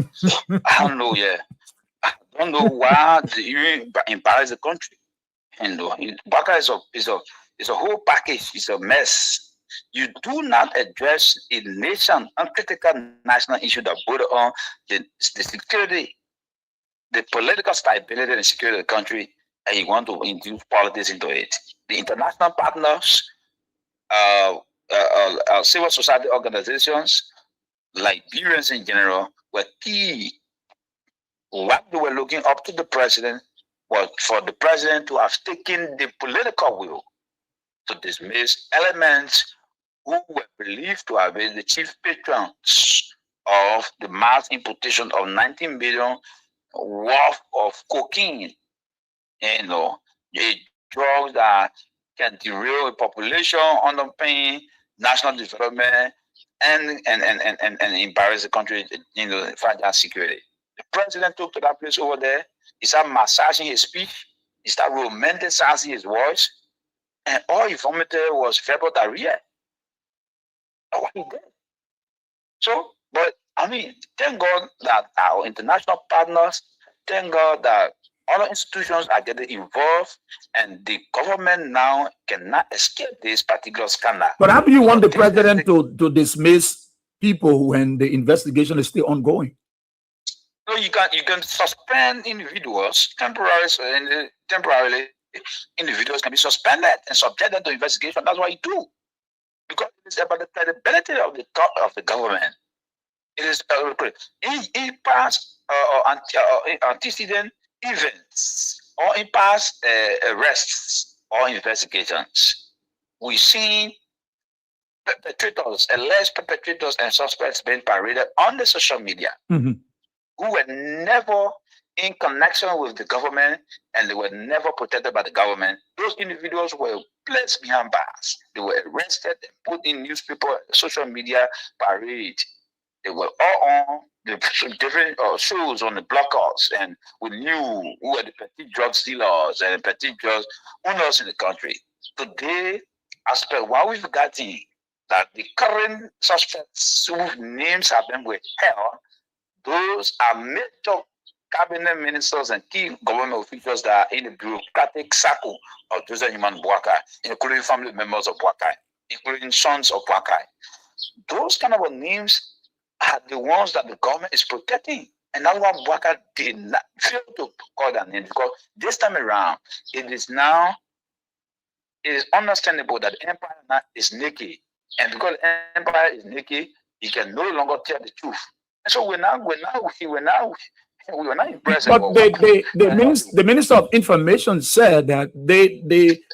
I don't know. Yeah, I don't know why you embarrass the country. And Baka is a whole package. It's a mess. You do not address a nation, uncritical national issue that border on the security, the political stability and security of the country, and you want to induce politics into it. The international partners, civil society organizations, Liberians in general, were key. What they were looking up to the president was for the president to have taken the political will to dismiss elements who were believed to have been the chief patrons of the mass importation of 19 billion worth of cocaine. The drugs that can derail a population, underpin national development, and embarrass the country in the fragile security. The president took to that place over there. He started massaging his speech. He started romanticizing his voice. And all he vomited was verbal diarrhea. That's what he did. So, but I mean, thank God that our international partners, thank God that other institutions are getting involved, and the government now cannot escape this particular scandal. But how do you want the president to dismiss people when the investigation is still ongoing? No, you can suspend individuals temporarily. Individuals can be suspended and subjected to investigation. That's what you do, because it's about the credibility of the government. It is in past antecedent events or in past arrests or investigations, we've seen alleged perpetrators and suspects being paraded on the social media, who were never in connection with the government and they were never protected by the government. Those individuals were placed behind bars. They were arrested and put in newspaper, social media parade. They were all on the different shows on the blockouts, and we knew who were the petty drug dealers and the petty drug owners in the country. Today, as per what we've gotten, that the current suspects whose names have been withheld, those are major cabinet ministers and key government officials that are in the bureaucratic circle of Joseph Human Boakai, including family members of Boakai, including sons of Boakai. Those kind of names are the ones that the government is protecting. And that's why Boakai did not fail to call their names, because this time around, it is understandable that the empire now is naked. And because the empire is naked, he can no longer tell the truth. And so we were not impressed. But the Minister of Information said that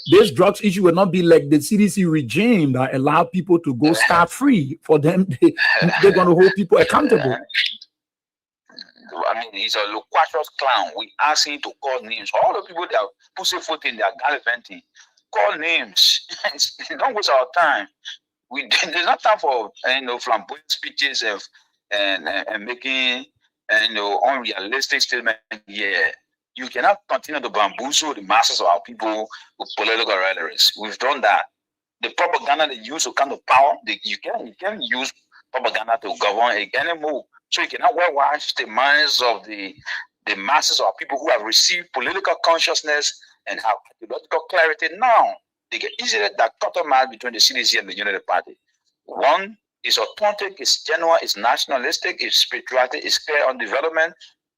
this drugs issue will not be like the CDC regime that allow people to go scot-free. For them, they're going to hold people accountable. I mean, he's a loquacious clown. We ask him to call names. All the people that are pussyfooting, they are gallivanting. Call names. Don't waste our time. There's not time for flamboyant speeches and making unrealistic statement. Yeah, you cannot continue to bamboozle the masses of our people with political rhetoric. We've done that. The propaganda they use to come to power, you can use propaganda to govern anymore. So you cannot wash the minds of the masses of people who have received political consciousness and have ideological clarity now. They get easily that cut match between the CDC and the Unity Party. One is authentic, it's genuine, it's nationalistic, it's patriotic, it's clear on development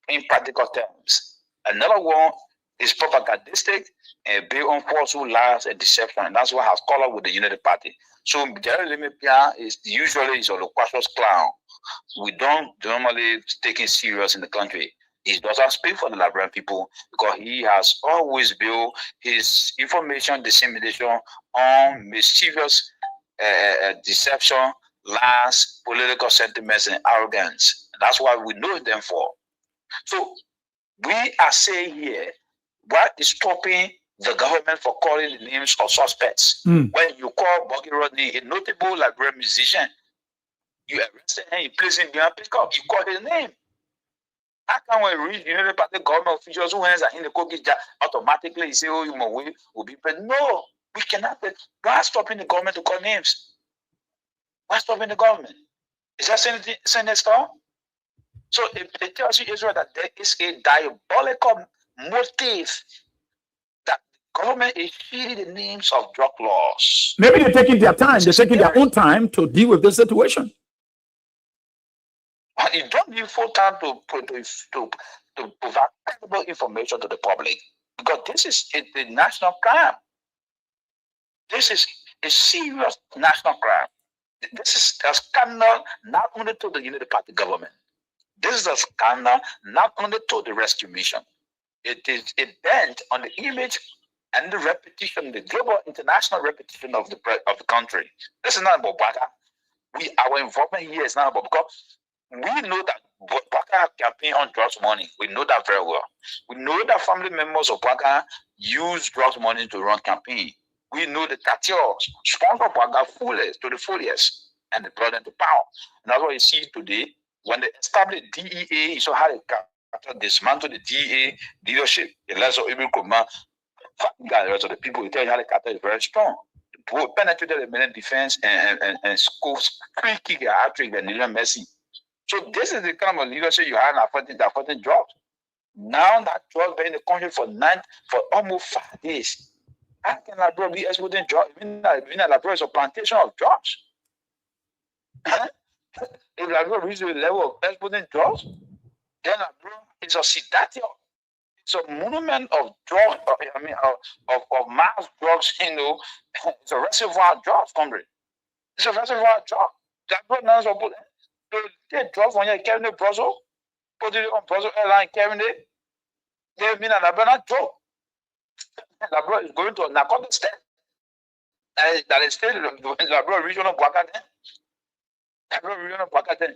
in practical terms. Another one is propagandistic and built on falsehood, lies, and deception. And that's what has colored with the Unity Party. So Jerry Limipia is usually a loquacious clown. We don't normally take him serious in the country. He doesn't speak for the Liberian people because he has always built his information dissemination on mischievous deception, lies, political sentiments, and arrogance. And that's what we know them for. So we are saying here, what is stopping the government for calling the names of suspects? When you call Bucky Rodney, a notable Liberian musician, you arrested him, you place him behind pickup, you call his name. How can we reach Unity Party government officials who hands are in the cookie jar automatically say, oh, you will be paid? No, we cannot. Why stopping the government to call names? Why stopping the government? Is that saying that stuff? So it tells you, Israel, that there is a diabolical motive that the government is feeding the names of drug laws. Maybe they're taking their time. They're taking their own time to deal with this situation. You don't need full time to provide credible information to the public because this is a national crime. This is a serious national crime. This is a scandal not only to the Unity Party government. This is a scandal not only to the rescue mission. It is a bent on the image and the reputation, the global international reputation of the country. This is not about Baka. Our involvement here is not about because we know that Baka campaign on drugs money. We know that very well. We know that family members of Baka use drugs money to run campaign. We know the Tatios sponsor Baka to the fullest and they brought them to power. And that's what you see today. When they established DEA, you saw how they dismantled the DEA leadership. The less of Ibrahim Kuma, the rest of the people, you tell you how the cartel is very strong. They penetrated the main defense and scopes, free kick, a hat trick, and Lilian Messi. So this is the kind of leadership you have in fighting drugs. Now that drugs been in the country for almost 5 days. How can Labrador be exporting drugs? Even Labrador is a plantation of drugs. If Labrador reaches the level of exporting drugs, then Labrador is a sedatio. It's a monument of drugs, of mass drugs, it's a reservoir of drugs, comrade. It's a reservoir of drugs. Labrador knows what they drugs when you're carrying the Brussels, put it on Brussels airline carrying it. They mean a Labrador not drug. Labrador is going to a narcotic state. That is still Labrador regional Bwakaten. Labrador regional Bwakaten.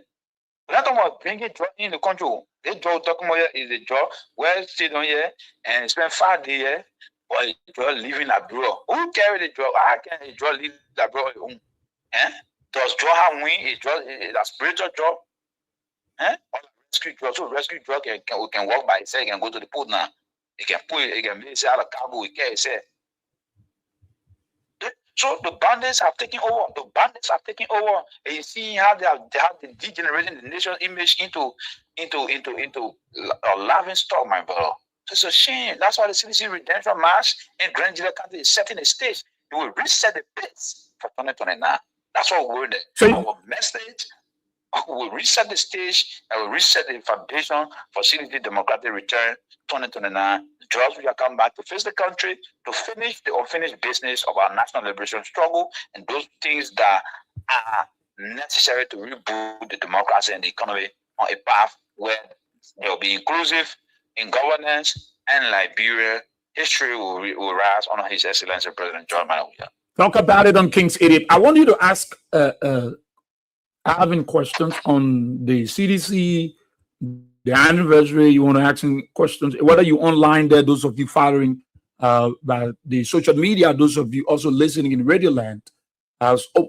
We're not talking about bringing drug in the country. This drug talking about is a drug where sit on here and spend 5 days here, or a drug leaving Labrador. Who carry the drug? How can a drug leave Labrador home? Does drug have wing? A drug, a spiritual drug? Or rescue drug? So rescue drug can walk by itself, can go to the port now. It can pull it, it can make it out of cargo, it can say. So the bandits have taken over. The bandits have taken over. And you see how they have degenerating the national image into a laughing stock, my brother. It's a shame. That's why the CDC Redemption March in Grand Gila County is setting the stage. It will reset the pace for 2029. That's what we're doing. So our message will reset the stage and will reset the foundation for CDC Democratic Return 2029. Drugs will come back to face the country, to finish the unfinished business of our national liberation struggle and those things that are necessary to reboot the democracy and the economy on a path where they will be inclusive in governance, and Liberia history will rise under His Excellency President John Mahama. Talk about it on King's Idiot. I want you to ask Alvin questions on the CDC, the anniversary. You want to ask him questions, whether you online there, those of you following by the social media, those of you also listening in Radio Land,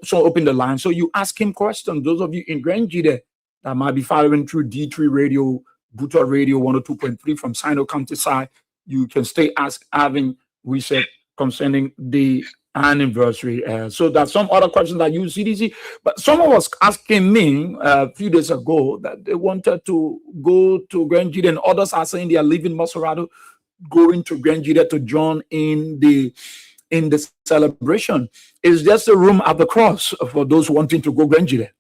so open the line. So you ask him questions. Those of you in Grand Gila that might be following through D3 Radio, Buta Radio 102.3 from Sino County side, you can stay ask Alvin, we said, concerning the anniversary. So there's some other questions that use CDC, but someone was asking me a few days ago that they wanted to go to Grand Jide, and others are saying they are leaving Maserado, going to Grand Jide to join in the celebration. Is just a room at the cross for those wanting to go Grand Jide?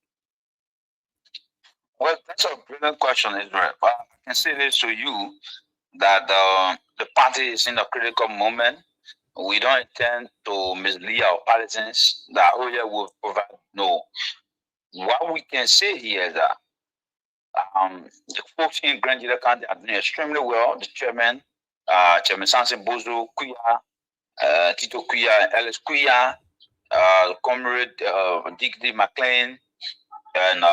Well, that's a brilliant question, Israel. But I can say this to you that the party is in a critical moment. We don't intend to mislead our partisans that OIA will provide. No. What we can say here is that the folks in Grand Jide County are doing extremely well. The chairman, Chairman Samson Bozo Kuya, Tito Kuya, Ellis Kuya, Comrade Dick D. McLean, and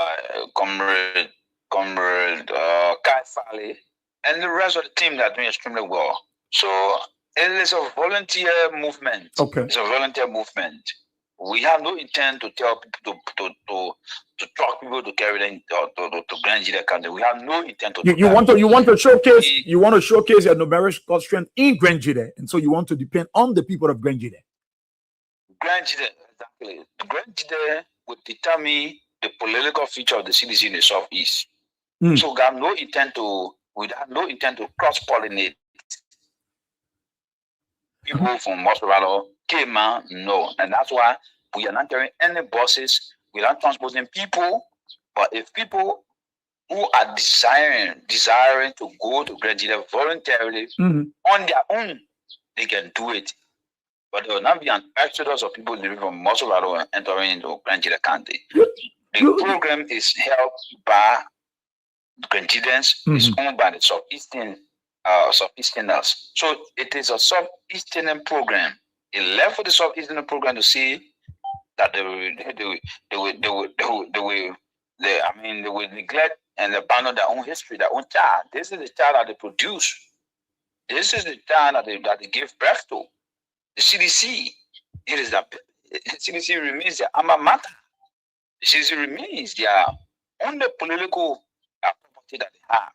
Comrade Kai Fale, and the rest of the team that are doing extremely well. So it is a volunteer movement. Okay. It's a volunteer movement. We have no intent to tell people to talk people to carry them to Grand Jide County. We have no intent to. You want to showcase your numerical strength in Grand Jide, and so you want to depend on the people of Grand Jide. Grand Jide, exactly. Grand Jide would determine the political future of the CDC in the southeast. So we have no intent to cross-pollinate people from Maserado, Cayman, no. And that's why we are not carrying any buses, we are not transporting people. But if people who are desiring to go to Grand Jide voluntarily on their own, they can do it. But there will not be an exodus of people living from Maserado and entering into Grand Jide County. The program is held by Grand Jidens, it's owned by the Southeasterners. So it is a Southeastern program. It left for the Southeastern program to see that they will neglect and abandon their own history, their own child. This is the child that they produce. This is the child that they give birth to. The CDC, the CDC remains their alma mater. The CDC remains their only political property that they have,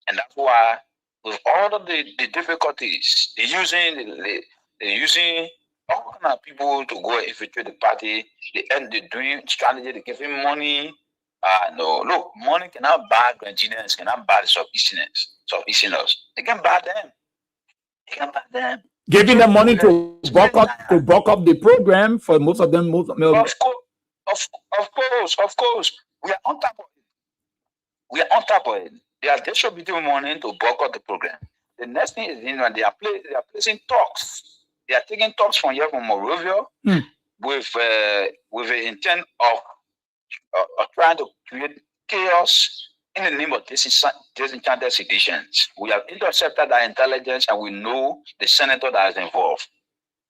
and that's why, with all of the difficulties, they're using all kind of people to go infiltrate the party. They're doing strategy. They're giving money. No, look, money cannot buy Grand Jideans, cannot buy the Southeasterners. They can buy them. Giving them money to buck up the program for most of them. Of course. We are on top of it. They are distributing money to buck up the program. The next thing is, they are placing talks. They are taking talks from here from Morovia with the intent of trying to create chaos in the name of disenchanted seditions. We have intercepted that intelligence, and we know the senator that is involved.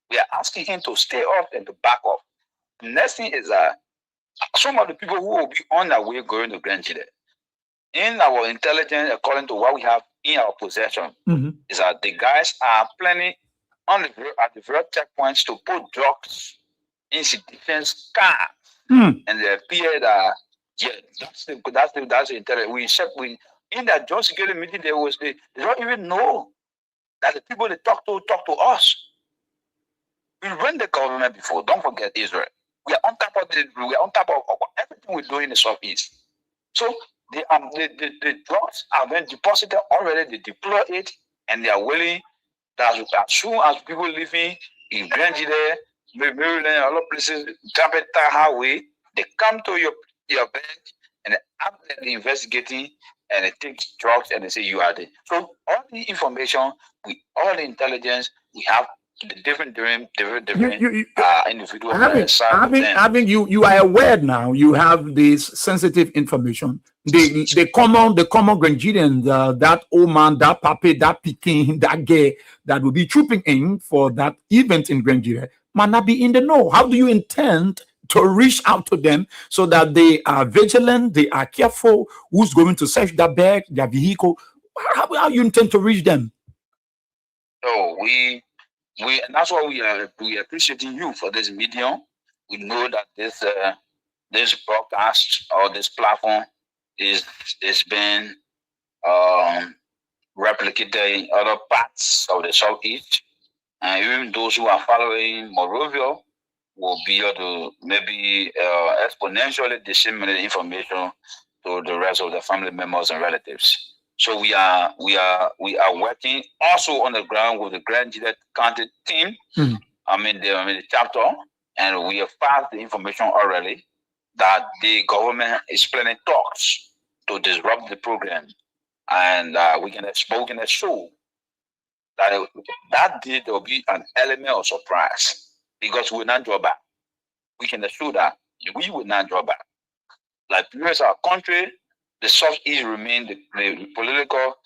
We are asking him to stay off and to back off. The next thing is that some of the people who will be on their way going to Grand Jide, in our intelligence, according to what we have in our possession, is that the guys are planning at the very checkpoints to put drugs in defense cars, and they appear that that's the intelligence. In that joint security meeting, they don't even know that the people they talk to us. We run the government before. Don't forget Israel. We are on top of everything we do in the southeast. So the drugs are being deposited already. They deploy it, and they are willing that as soon as people living in Grand Jide, Maryland, other places, Trumpet Highway, they come to your bank and after the investigating, and they take drugs and they say you are there. So all the information, all the intelligence we have, the different individuals. You are aware now. You have this sensitive information. The common Grand Jidean, that old man, that papi, that Peking, that gay that will be trooping in for that event in Grand Jide might not be in the know. How do you intend to reach out to them so that they are vigilant, they are careful? Who's going to search their bag, their vehicle? How you intend to reach them? So and that's why we are appreciating you for this medium. We know that this broadcast or this platform is being replicated in other parts of the southeast, and even those who are following Morovia, will be able to maybe exponentially disseminate information to the rest of the family members and relatives. So we are working also on the ground with the Grand Gita County team. The chapter, and we have passed the information already that the government is planning talks to disrupt the program, and we can show that day there will be an element of surprise because we will not draw back. We can assure that we will not draw back. Like previous our country, the Southeast remain the political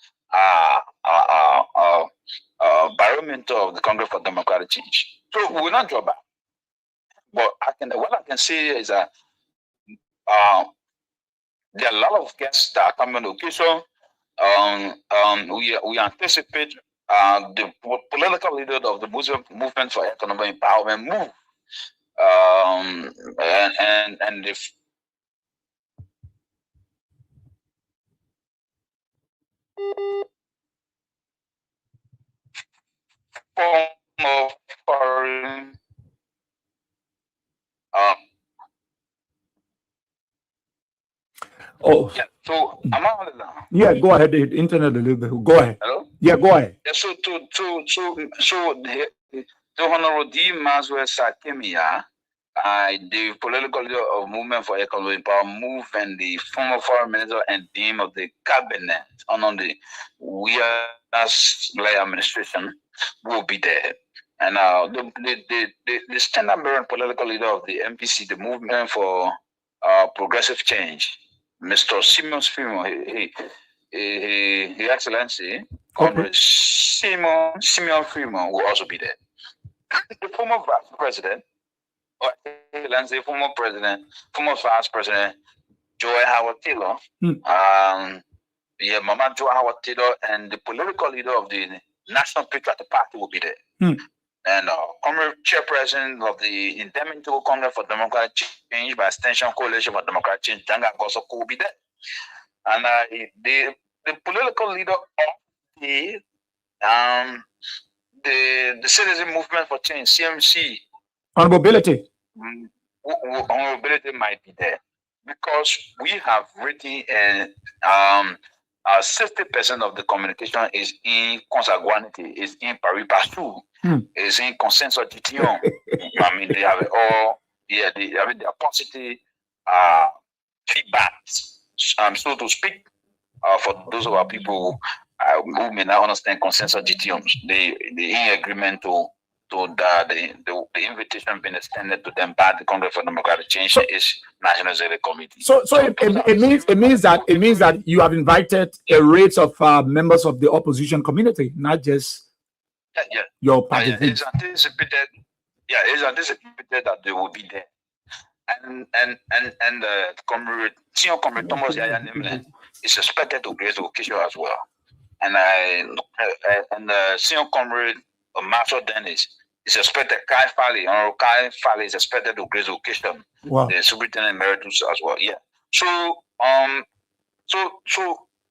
barometer of the Congress for Democratic Change. So we will not draw back. But what I can say is that there are a lot of guests that are coming on the occasion. We anticipate the political leader of the Muslim movement for economic empowerment move, and the form of foreign Oh, yeah. So am I on the line? yeah, go ahead. The internet a little bit. Go ahead. Hello? Yeah, go ahead. Yeah, so the Honorable D. Maswell Sakemia, the political leader of Movement for Economic Empowerment Move, and the former foreign minister and dean of the cabinet under the Blair administration will be there. And the standard bearer political leader of the MPC, the Movement for Progressive Change, Mr. Simeon Freeman, His Excellency, Comrade Simeon Freeman will also be there. The former vice president, or former vice president, Joy Howard Taylor, Mama Joy Howard Taylor, and the political leader of the National Patriotic Party will be there. And Comrade Chairperson of the Indomitable Congress for Democratic Change, by extension Coalition for Democratic Change, Janga Gosoko will be there. And the political leader of the Citizen Movement for Change, CMC, Honorability might be there, because we have written 60% of the communication is in consanguinity, is in pari passu, is in consensus GTO. They have it all. Yeah, they have their positive feedbacks, so to speak, for those of our people who may not understand consensus GTOs. The in agreement to the invitation being extended to them by the Congress for Democratic Change is National Executive Committee. So it means that you have invited a rate of members of the opposition community, not just your party. It's anticipated. Yeah, it's anticipated that they will be there, and Senior Comrade Thomas Yaya Nimle is expected to grace the occasion as well, and Senior Comrade Marshall Dennis is expected. Kai Fali is expected to grace the occasion. Wow. The Superintendent Emeritus as well. Yeah. So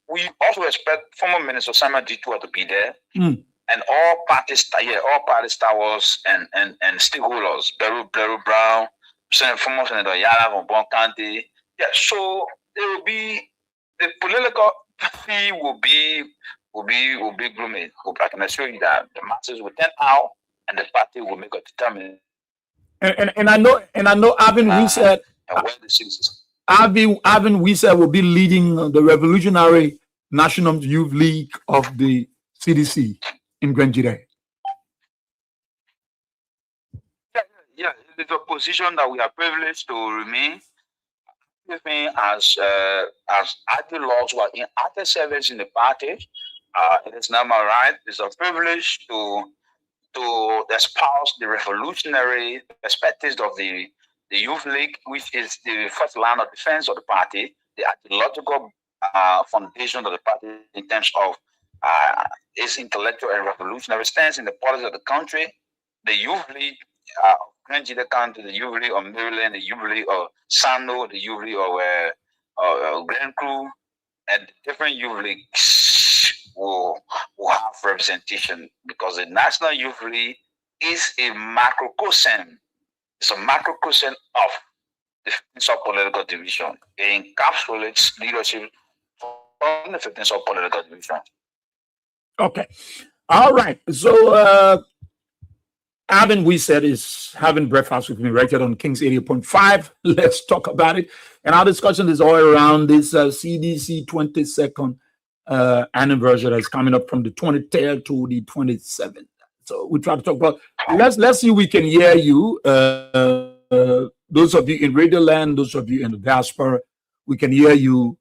we also expect former Minister Samuel Ditua to be there. And all party towers and stakeholders, Beru Brown, former Senator Yara from Bon County. Yeah, so there will be the political fee will be gloomy. I can assure you that the masses will turn out and the party will make a determination. And I know Arvin Wiese, Arvin Wiese will be leading the Revolutionary National Youth League of the CDC in Grand Gita. Yeah, it's a position that we are privileged to remain. As active laws who are in active service in the party, it is now my right. It's a privilege to espouse the revolutionary perspectives of the Youth League, which is the first line of defense of the party, the ideological foundation of the party in terms of its intellectual and revolutionary stance in the politics of the country. The Youth League of Grand Gita County, the Youth League of Maryland, the Youth League of Sando, the Youth League of Grand Crew, and different Youth Leagues will have representation, because the National Youth League is a macrocosm. is a macrocosm of the 15 sub-political division. It encapsulates leadership from the 15 sub-political division. Okay. All right. So Alvin, we said, is having breakfast with me right here on Kings 88.5. Let's talk about it. And our discussion is all around this CDC 22nd anniversary that's coming up from the 23rd to the 27th. So we try to talk about, let's see if we can hear you. Those of you in Radio Land, those of you in the diaspora, we can hear you.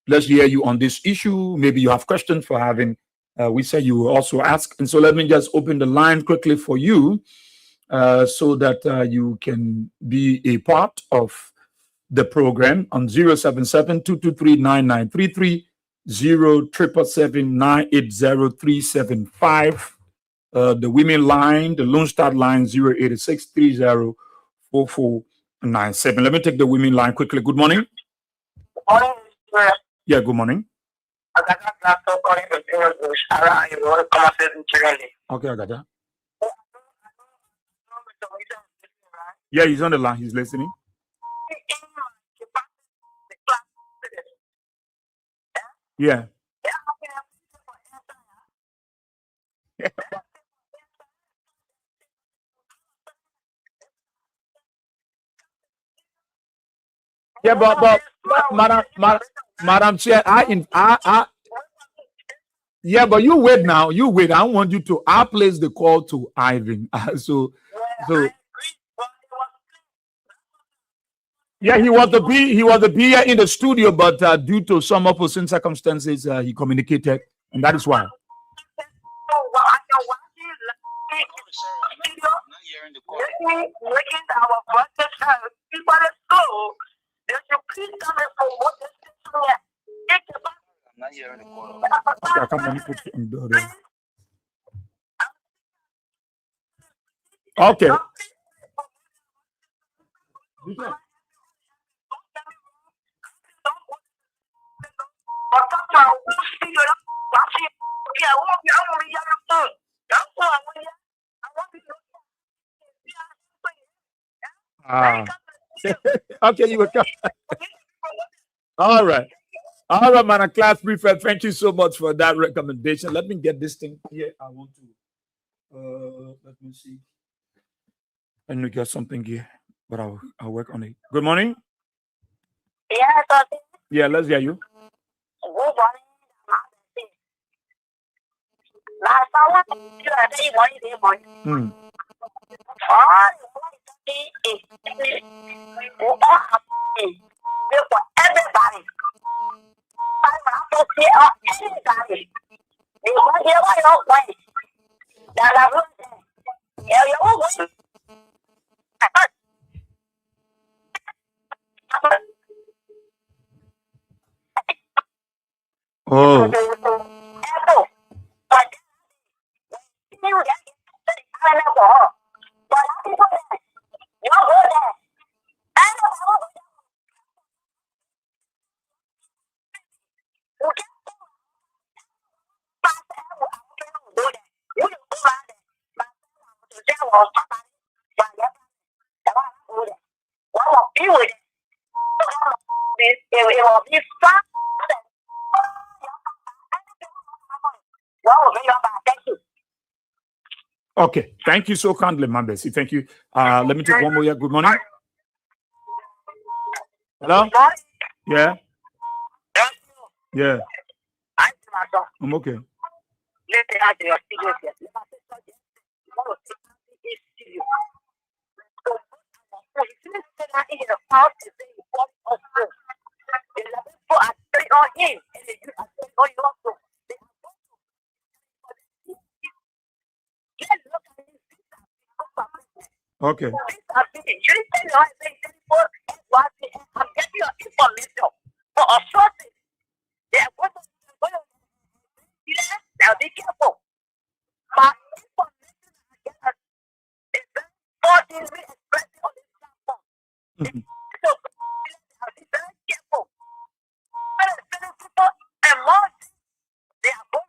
Let's hear you on this issue. Maybe you have questions for having. We said you will also ask. And so let me just open the line quickly for you so that you can be a part of the program on 077-223-9933, 077-980-375. The women line, the Lone Star line, 086-30-4497. Let me take the women line quickly. Good morning. Good morning, sir. Yeah, good morning. I got that calling from Bush around you want to come and say it. Okay, I got that. Yeah, he's on the line. He's listening. Yeah. Yeah, but Madam Chair, yeah, but you wait now. You wait. I want you to. I place the call to Ivan. So. Yeah, he was the be here in the studio, but due to some opposing circumstances, he communicated, and that is why. Okay. Okay, you will come. All right, man. A class prefect. Thank you so much for that recommendation. Let me get this thing here. I want to. Let me see. Let me get something here, but I'll work on it. Good morning. Yeah, yeah. Let's hear you. Good morning. Oh. Okay, thank you so kindly, Ma'am Bessie. Thank you. Let me take one more. Yeah, good morning. Hello? Yeah. Yeah. I'm okay. Okay. I'm getting your information for a source. Now be careful. My information is very expressed on this platform. So be very careful. People and more they are going.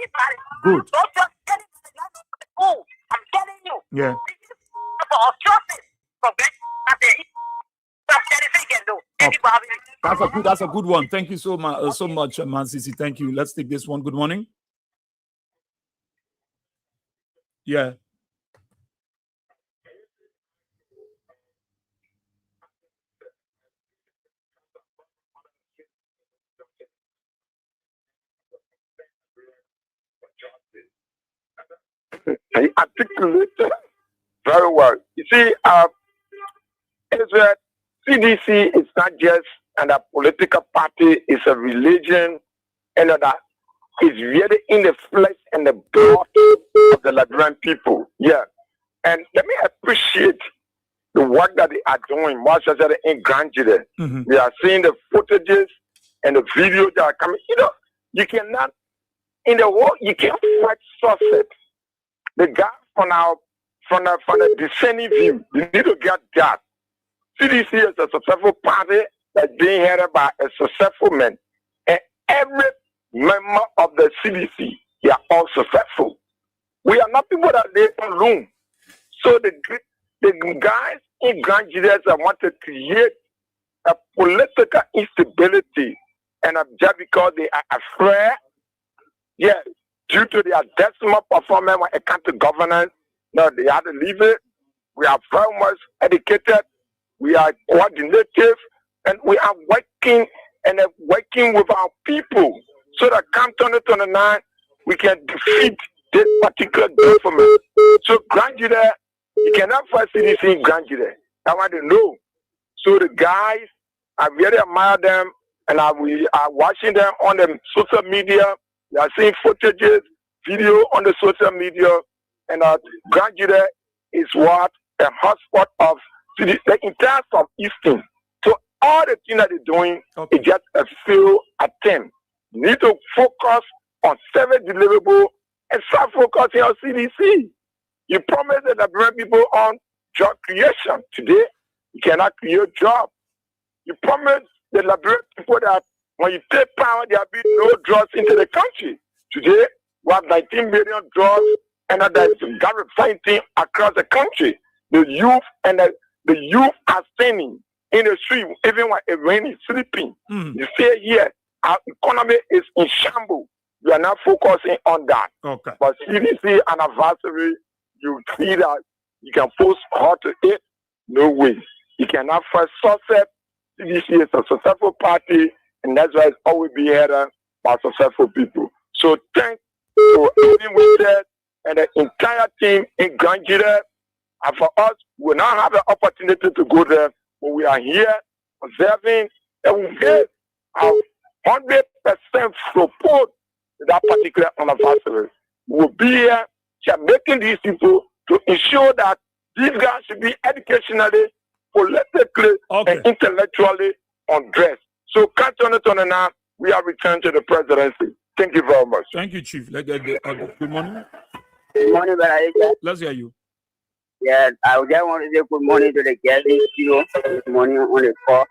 anybody. Good. Don't just anybody. Oh, I'm telling you. Yeah. That's a good one. Thank you so much, Man Sisi. Thank you. Let's take this one. Good morning. Yeah. He articulated very well. You see, Israel CDC is not just a political party; it's a religion, and that is really in the flesh and the blood of the Liberian people. Yeah, and let me appreciate the work that they are doing, more especially in Grand Jide. Mm-hmm. We are seeing the footages and the videos that are coming. You know, you cannot in the world you can't fight success. The guy from the dissenting view, you need to get that. CDC is a successful party that's being headed by a successful man. And every member of the CDC, they are all successful. We are not people that live alone. So the guys in Grand Jide want to create a political instability, and just because they are afraid, yes, due to their decimal performance when it comes to governance, no, they have to leave it. We are very much educated. We are coordinative, and we are working with our people so that come 2029 we can defeat this particular government. So Grand Jide, you cannot fight CDC in Grand Jide. I want to know. So the guys, I really admire them, and we are watching them on the social media. We are seeing footages, video on the social media, and Grand Jide is what a hotspot of the entire Southeastern. So all the things that they're doing is just a failed attempt. You need to focus on service deliverable and start focusing on CDC. You promised the Liberian people on job creation. Today, you cannot create jobs. You promised the Liberian people that when you take power, there will be no drugs into the country. Today, we have 19 million drugs, and there's Garrett fighting across the country. The youth are standing in the street, even when it rains, sleeping. You say here, our economy is in shambles. We are not focusing on that. Okay. But CDC anniversary, you see that you can post hot to it. No way. You cannot first success. CDC is a successful party, and that's why it's always be headed by successful people. So thank you to everything we said and the entire team in Grand Jide. And for us, we will not have an opportunity to go there, but we are here observing, and we give our 100% support to that particular anniversary. We will be here making these people to ensure that these guys should be educationally, politically, and intellectually undressed. So, catch on it on the now. We are returned to the presidency. Thank you very much. Thank you, Chief. Let's get good morning. Good morning, Brother. Let's hear you. Yeah, I just want to say good morning to the guests in studio this morning on the call.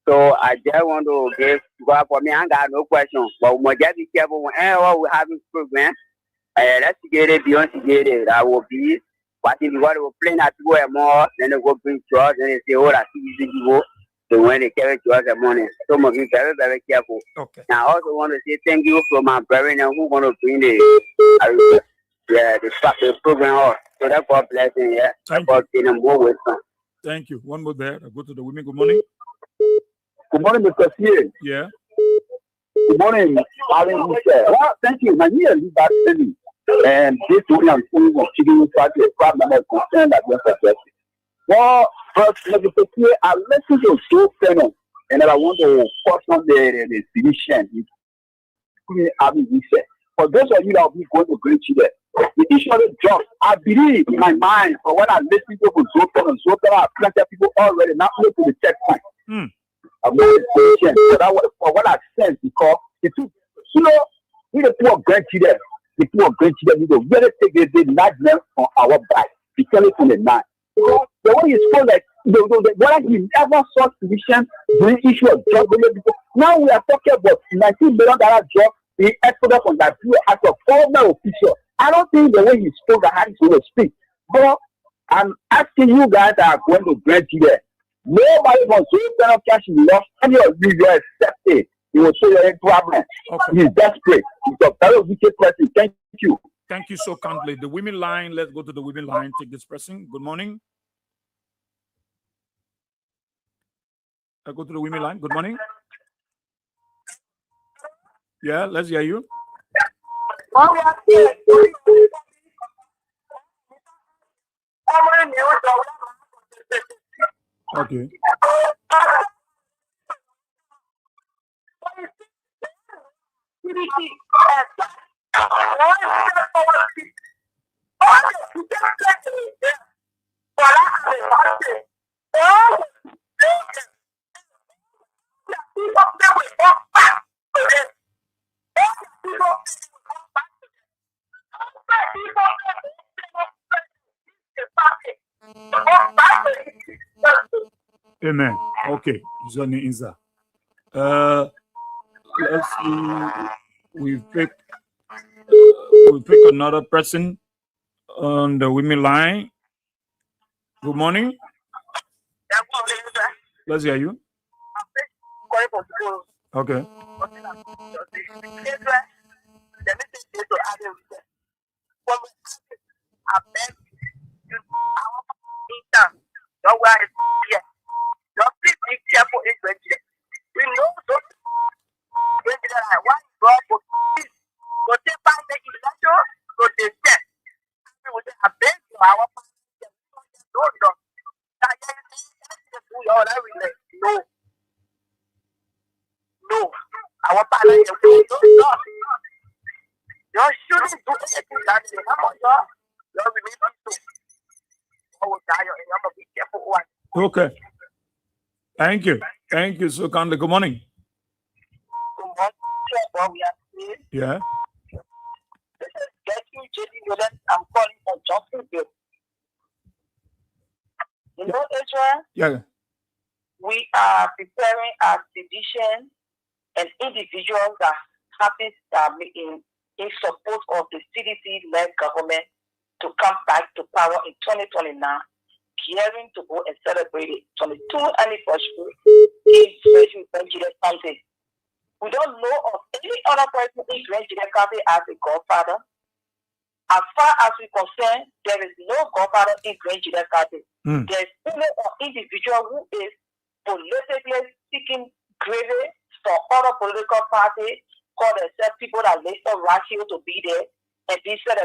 So I just want to give, for me, I got no question. But we just be careful whenever we have this program. Let's get it, beyond get it. I will be watching because they will play that go more, then they go bring to us, and they say, oh, that's easy to go. So when they carry to us the morning, so must be very, very careful. Okay. Now, I also want to say thank you for my brother who going to bring the program off. So that's God blessing, yeah. Thank God you. More wisdom. Thank you. One more there. I go to the women. Good morning. Good morning, Mr. C. Yeah. Good morning, Alan. Well, thank you. My name is Back City. And this week I'm saying of chicken party, a problem that concern that we're addressing. Well, first, Mr. C, I listen to Joe Fennon, and I want to caution the physician. For those of you that will be going to Great Chile, the issue of the jobs, I believe in my mind, for when I listen to Joe Fennon, I've planted people already, not only to the checkpoint. I'm not a patient. So that was for what I said, because the two, we the poor Great Chile, the poor Great Chile need to really take the nightmare on our back, because it's on the night. Because the way you spoke, like, whether he never saw solution during issue of job, now we are talking about $19 million job He exodus from Liberia as a former official. I don't think the way he spoke that how he will speak. But I'm asking you guys that are going to grant you there. Nobody from Zone Cash lost any of you there except it. He will show you a problem. Okay. He's desperate. He's a very wicked person. Thank you. Thank you so kindly. The women line, let's go to the women line. Take this person. Good morning. I go to the women line. Good morning. Yeah, let's hear you. Okay. Amen. Okay. Johnny Inza. Let's see. We pick another person on the women line. Good morning. Let's hear you. Okay. Just be careful in Nigeria. We know those why God would take back the election, so they said, we would have been to our no. Our father is not. You shouldn't do anything that they have on your relationship. Be careful one. Okay. Thank you. Thank you so kindly. Good morning. Yeah. This is Getting JD I'm calling from Johnsonville. You know, Israel? Yeah. We are preparing our division and individuals that happen in support of the CDC-led government to come back to power in 2029, gearing to go and celebrate it 22nd anniversary in Nigeria County. We don't know of any other person in Nigeria County as a godfather. As far as we concern, there is no godfather in Nigeria County. There is only an individual who is politically seeking gravy for other political parties, call themselves people that later rush here to be there and be there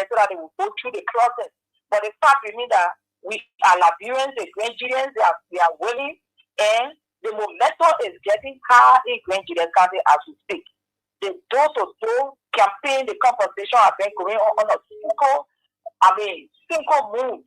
so that they will go through the process. But the fact remains that we are Liberians, the Nigerians, we are willing, and the momentum is getting high in Nigeria County as we speak. The door-to-door campaign, the conversation have been going on a single mood.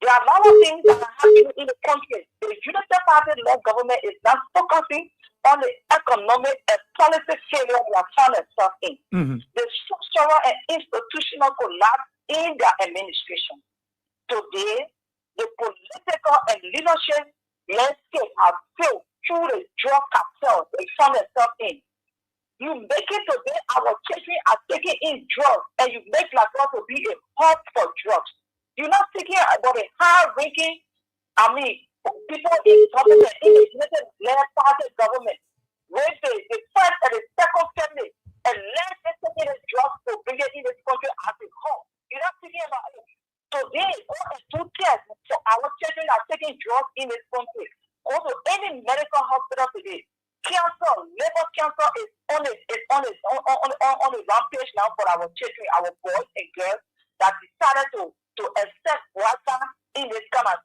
There are a lot of things that are happening in the country. The United Party-led government is not focusing on the economic and policy failure we have found itself in. The structural and institutional collapse in their administration. Today, the political and leadership landscape has failed through the drug cartels they found themselves in. You make it today, our children are taking in drugs, and you make Liberia to be a hub for drugs. You're not thinking about a high-ranking, people in government, in the United Party government, where the first and the second family, and less than taking the drugs to bring it in this country as a whole. You're not thinking about it. Today, all the 2 tests for our children are taking drugs in this country. Go to any medical hospital today. Cancer, liver cancer is on a rampage now for our children, our boys and girls that decided to accept water in this kind of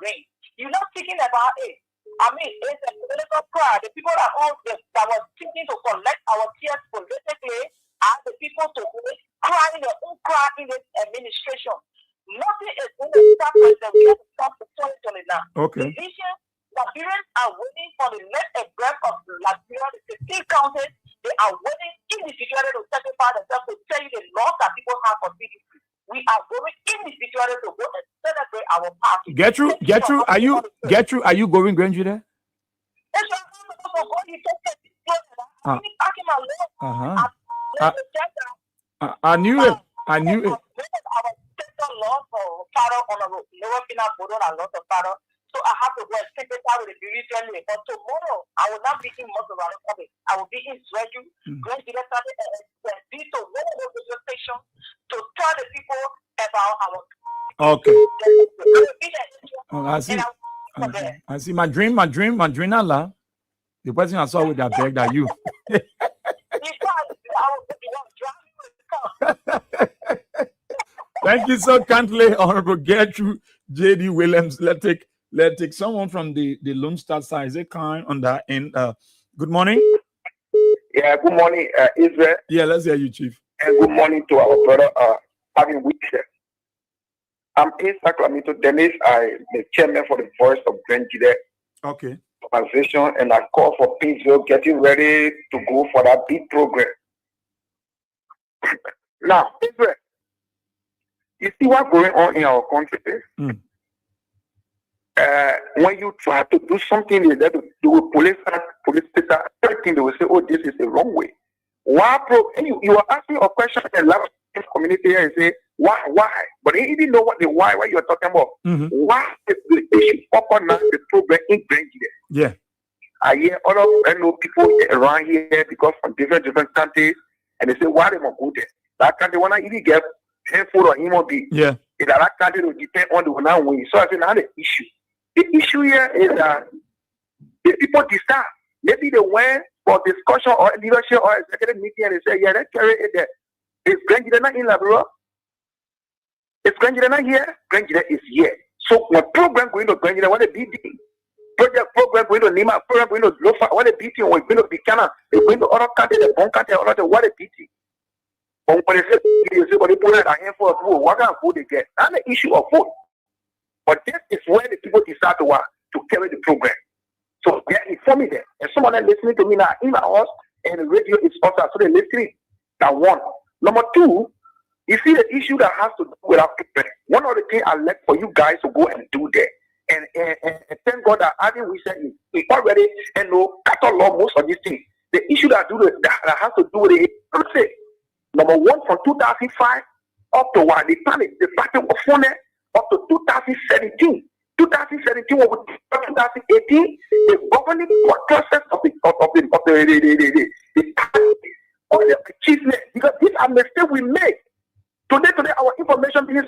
rain. You're not thinking about it. It's a political pride. The people that were thinking to collect our tears politically are the people to cry their own cry in this administration. Nothing is going to stop us. We have to stop the 2020 now. Okay. Division, Liberians are waiting for the next breath of Liberia, the 15 counties. They are waiting individually to sacrifice themselves to tell you the loss that people have for CDC. We are going individually to go and celebrate our party. Are you going, Grandjudah? I knew it. I knew it. Our law for Pharaoh on a lower final border and lot of Pharaoh. So I have to go and take it out with the religion. But tomorrow, I will not be in Montreal. I will be in Sweden. Going to the radio station to tell the people about our. Okay. Oh, I see. My dream. Allah. The person I saw with that bag that you. Thank you so kindly, Honorable Gertrude J.D. Williams. Let's take someone from the Lone Star side. Is it kind on that end? Good morning. Yeah, good morning, Israel. Yeah, let's hear you, Chief. And good morning to our brother, having week here. I'm in Sacramento, Dennis. I'm the chairman for the Voice of Grandchildren. Okay. Organization, and I call for Pittsville getting ready to go for that big program. Now, Israel, you see what's going on in our country? When you try to do something, they will police station, everything, they will say, oh, this is the wrong way. Why? You are asking a question in a lot of community here and say, why? But they didn't know what the why you're talking about. Why is the issue up on the program in Grandchildren? Yeah. I hear other people around here because from different countries, and they say, why they must go there? That country, when I even get handful of human beings, yeah. That country will depend on the one I win. So I say, now the issue. The issue here is that the people decide. Maybe they went for discussion or leadership or executive meeting and they say, yeah, let's carry it there. Is Grandchildren not in Labrador? Is Grandchildren not here? Grandchildren is here. So when program going to Grandchildren, what a BD. Project program going to Nima, program going to Lofa, what a BT, we're going to Bicana, we're going to other countries, the Bon country, what a BT. When they say, they put a handful of food, what kind of food they get? Not the issue of food. But this is where the people decide to carry the program. So they're informing them. And someone that's listening to me now in my house and the radio is also, so they're listening. That one. Number two, you see the issue that has to do with our people. One of the things I like for you guys to go and do there. And thank God that having we said we already catalog most of these things. The issue that has to do with it, let's say, number one, from 2005 up to what the party was formed up to 2017. 2017 was 2018. The governing process of the achievement, because these are mistakes we make. Today, our information is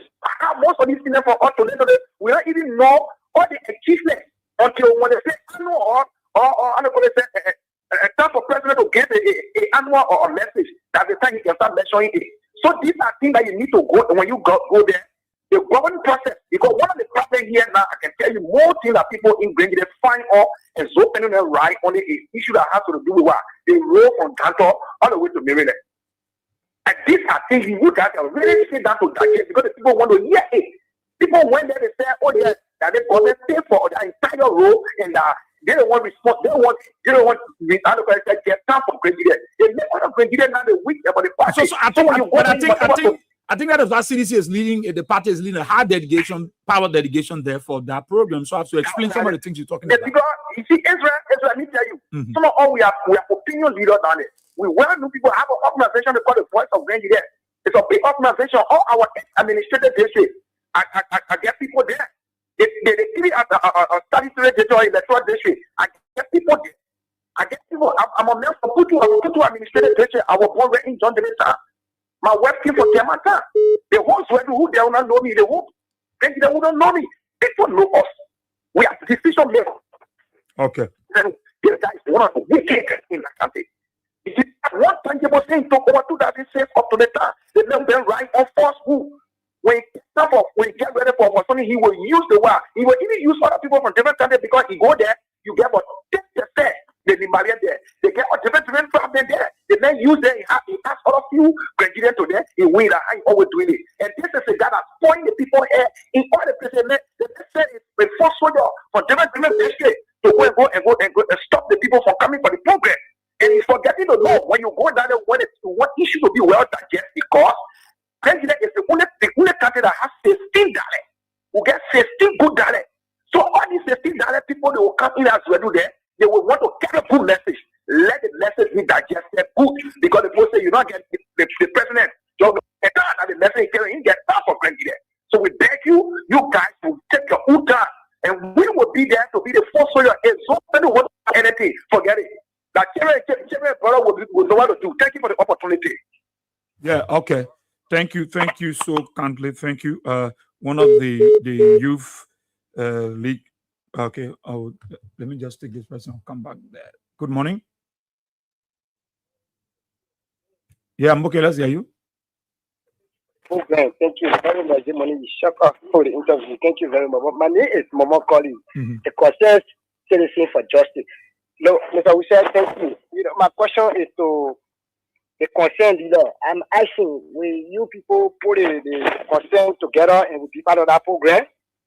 most of these things for us today. We don't even know all the achievements until when they say annual or time for president to get an annual or a message. That's the time you can start measuring it. So these are things that you need to go when you go there. The governing process, because one of the problems here now, I can tell you more things that people in Grandchildren find out and so opening them right on the issue that has to do with what they roll from Cantor all the way to Maryland. And these are things you guys are really sit down to digest because the people want to hear it. People went there, they say, oh yes, that they government pay for their entire role and they don't want response. They don't want get time for Grandchildren. They make other Grandchildren now the week about the party. So I think that is why CDC is leading, the party is leading a high power delegation there for that program. So I have to explain some of the things you're talking about. Because you see, Israel, let me tell you, some of all we are opinion leaders on it. We well know people have an organization called the Voice of Grandchildren. It's a big organization. All our administrative districts, I get people there. They even at a statutory district or electoral district. I get people there. I get people. I'm a member of Putu administrative district. I was born in John Denison. My wife came from Tiamata. The ones who they will not know me, they won't don't know me. They don't know us. We are decision makers. Okay. Then this guy is one of the wicked in the country. It is one tangible thing to over 2006 up to the time. They never been right on false who. When he get ready for something, he will use the word. He will even use other people from different countries because he go there, you get about 10%. They marry there. They get a different problem there. They then use there. He has all of you Grandchildren to there. He win. He always doing it. And this is a guy that's pointing the people here in all the places. The president is a force soldier for different districts to go and stop the people from coming for the program. And he's forgetting to know when you go down there what issue to be well digested because Grandchildren is the only country that has $16 who get $16 good dollars. So all these $16 people they will come in as well do there. They will want to get a good message. Let the message be digested good. not get the president. So the message he get that for granted. So we beg you guys to take your own time, and we will be there to be the first soldier. If somebody wants anything, forget it. That Cherry brother will know what to do. Thank you for the opportunity. Yeah, okay. Thank you so kindly. Thank you. One of the youth league. Okay, let me just take this person. I'll come back there. Good morning. Yeah, I'm okay. Let's hear you. Okay, thank you very much. Good morning. Shaka for the interview. Thank you very much. My name is Momo Collins, the concerned citizen for justice. No, Mr. Wisha, thank you. My question is to the concerned leader. I'm asking, will you people put the concern together and will be part of that program?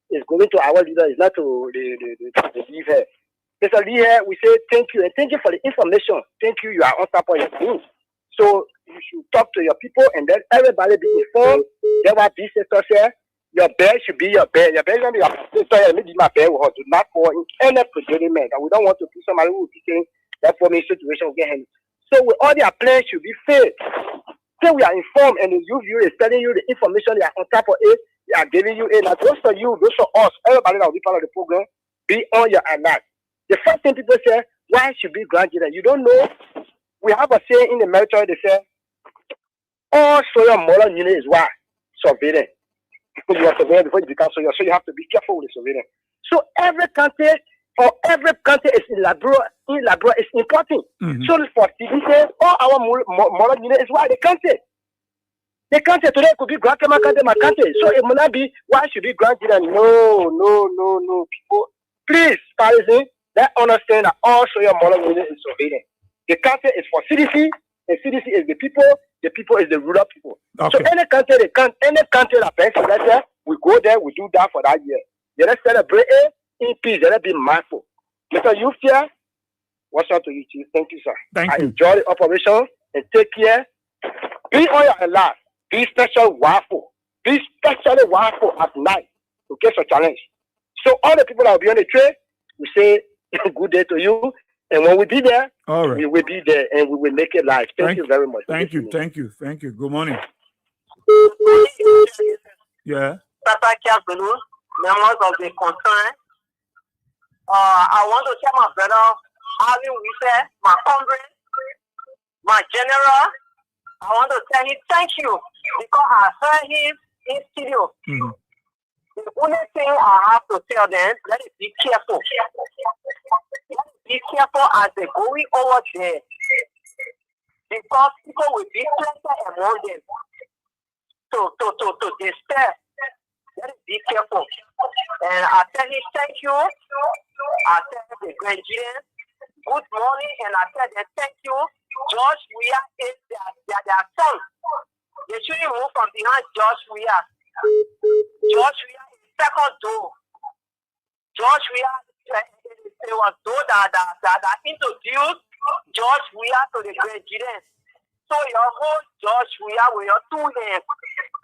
It's going to our leader, it's not to the leave here. Mr. Lee here, we say thank you and thank you for the information. Thank you, you are on top of your things. So you should talk to your people and then everybody be informed. There will be sisters here. Your bed should be your bed. Your bed should be your sister. Maybe my bed will do not fall in any predicament. And we don't want to be somebody who will be saying that for me situation will get handled. So with all their plans should be fair. So we are informed and the youth is telling you the information they are on top of it. They are giving you it. Now those for you, those for us, everybody that will be part of the program, be on your alert. The first thing people say, why should be granted? You don't know. We have a saying in the military, they say, all soil moral unit is why surveillance. Because you are surveillance before you become soil, so you have to be careful with the surveillance. So every country is elaborate, it's important. So for TV, all our moral unit is why the country. The country today could be granted my country. So it may not be why should be granted. No. People, please, Paris, let's understand that all soil moral unit is surveillance. The country is for CDC, and CDC is the people is the rural people. Okay. So any country that brings together, we go there, we do that for that year. Let us celebrate it in peace, let us be mindful. Mr. Youthia, what's up to you, Chief? Thank you, sir. Thank you. Enjoy the operation and take care. Be on your alert. Be specially watchful. Be specially watchful at night to get a challenge. So all the people that will be on the train, we say good day to you. And when we be there, all right, we will be there and we will make it live. Thank you very much. Thank you. Good morning. Yeah. Members of the concern. I want to tell my brother, Alvin Wise, my comrade, my general. I want to tell him thank you because I heard him in studio. The only thing I have to tell them, let it be careful. Be careful as they going over there. Because people will be planted among them. To despair. Let it be careful. And I tell him thank you. I tell the Nigerians good morning and I tell them thank you. George Weah is their son. They shouldn't move from behind George Weah. George Weah is second door. George Weah, it was door that introduced George Weah to the Nigerians. So your whole George Weah with your two hands.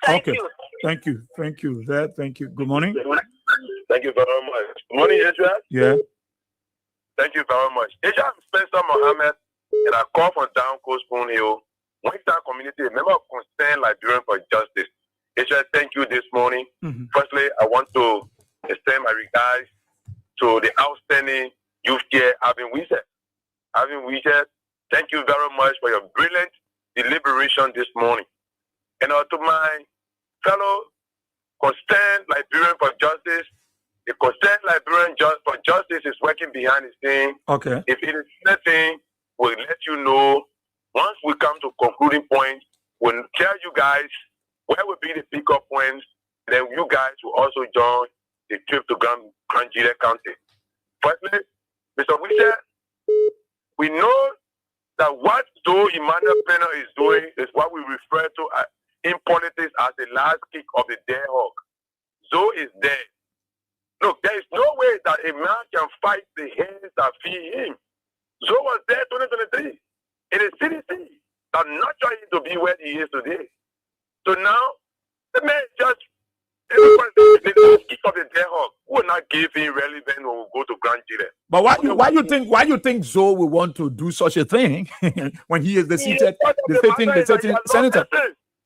Thank you. Thank you. Good morning. Thank you very much. Good morning, Israel. Yeah. Thank you very much. I'm Spencer Mohammed, and I call from Down Coast Spoon Hill, Western Community, a member of Concerned Liberian for Justice. Israel, thank you this morning. Firstly, I want to extend my regards to the outstanding youth here, Alvin Wise. Alvin Wise, thank you very much for your brilliant deliberation this morning. And to my fellow Concerned Liberian for Justice, the Concerned Liberian for Justice is working behind the scene. Okay. If it is anything, we'll let you know. Once we come to concluding points, we'll tell you guys where will be the pickup points. Then you guys will also join the trip to Grand Jide County. Firstly, Mr. Wisha, we know that what Joe Emmanuel Pena is doing is what we refer to in politics as the last kick of the dead hog. Zoe is dead. Look, there is no way that a man can fight the hands that feed him. Zoe was there 2023. It is CDC that nurtured him to be where he is today. So now, the man just, everybody The last kick of the dead hog will not give him relevant when we go to grand jury. But why you think Zoe will want to do such a thing when he is the sitting senator?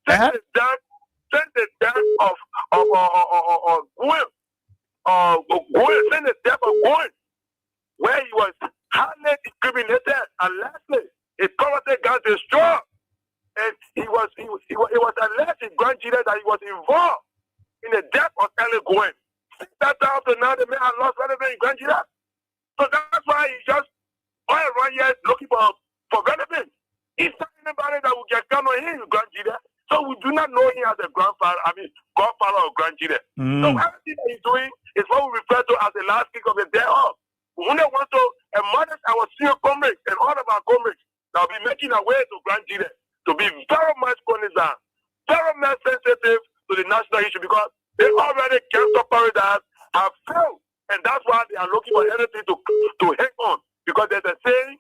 Since the death of Gwen, where he was highly discriminated and lastly, his poverty got destroyed. And it was alleged in grand jury that he was involved in the death of Ellie Gwen. Since that time to now, the man has lost relevance in grand jury. So that's why he just all around here looking for relevance. He's not anybody that will get down on him in grand jury. So we do not know him as a godfather of grand jury. So everything that he's doing is what we refer to as the last kick of the dead hog. We only want to admonish our senior comrades and all of our comrades that will be making our way to grand jury to be very much cognizant, very much sensitive to the national issue because they already Gangster Paradise have failed. And that's why they are looking for anything to hang on. Because there's a saying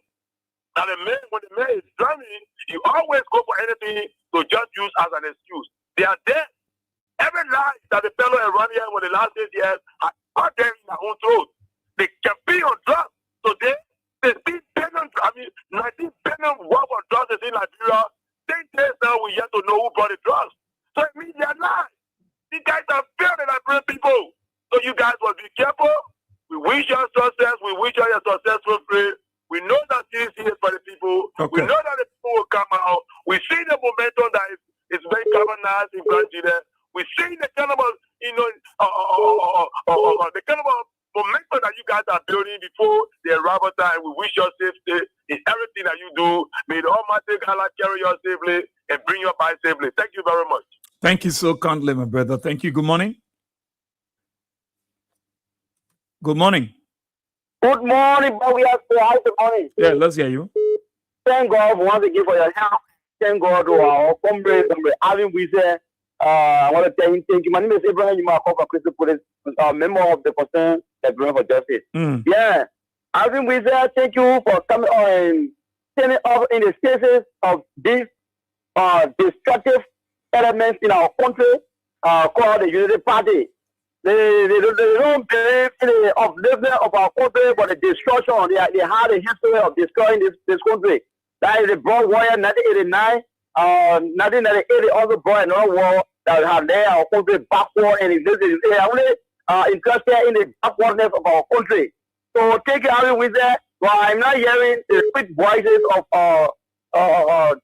that when the man is drowning, you always go for anything to just use as an excuse. They are dead. Every lie that the fellow around here for the last 8 years are out there in their own throat. They can be on drugs. So they 19 billion worth of drugs is in Nigeria. 10 days now we yet to know who brought the drugs. So it means they are lying. These guys are failed and Nigerian people. So you guys must be careful. We wish you success. We wish you a successful free. We know that this is for the people. Okay. We know that the people will come out. We see the momentum that is very carbonized in Nigeria. We see the kind of the kind of momentum that you guys are building before the arrival time. We wish you safety in everything that you do. May the Almighty God carry you safely and bring you by safely. Thank you very much. Thank you so kindly, my brother. Thank you. Good morning. Good morning. Good morning, but we are so high good morning. Yeah, let's hear you. Thank God once again for your help. Thank God to our comrade, Alvin Wise. I want to tell him thank you. My name is Abraham Yuma Crystal Police, member of the Concern for Justice. Yeah, Alvin Wise, thank you for coming on and standing up in the cases of these destructive elements in our country called the Unity Party. They don't believe in the upliftment of our country, but the destruction. They had a history of destroying this country. That is the Broad Warrior 1989. 1998 also brought another war that had led our country backward, and they are only interested in the backwardness of our country. So take it out with that. Well, I'm not hearing the sweet voices of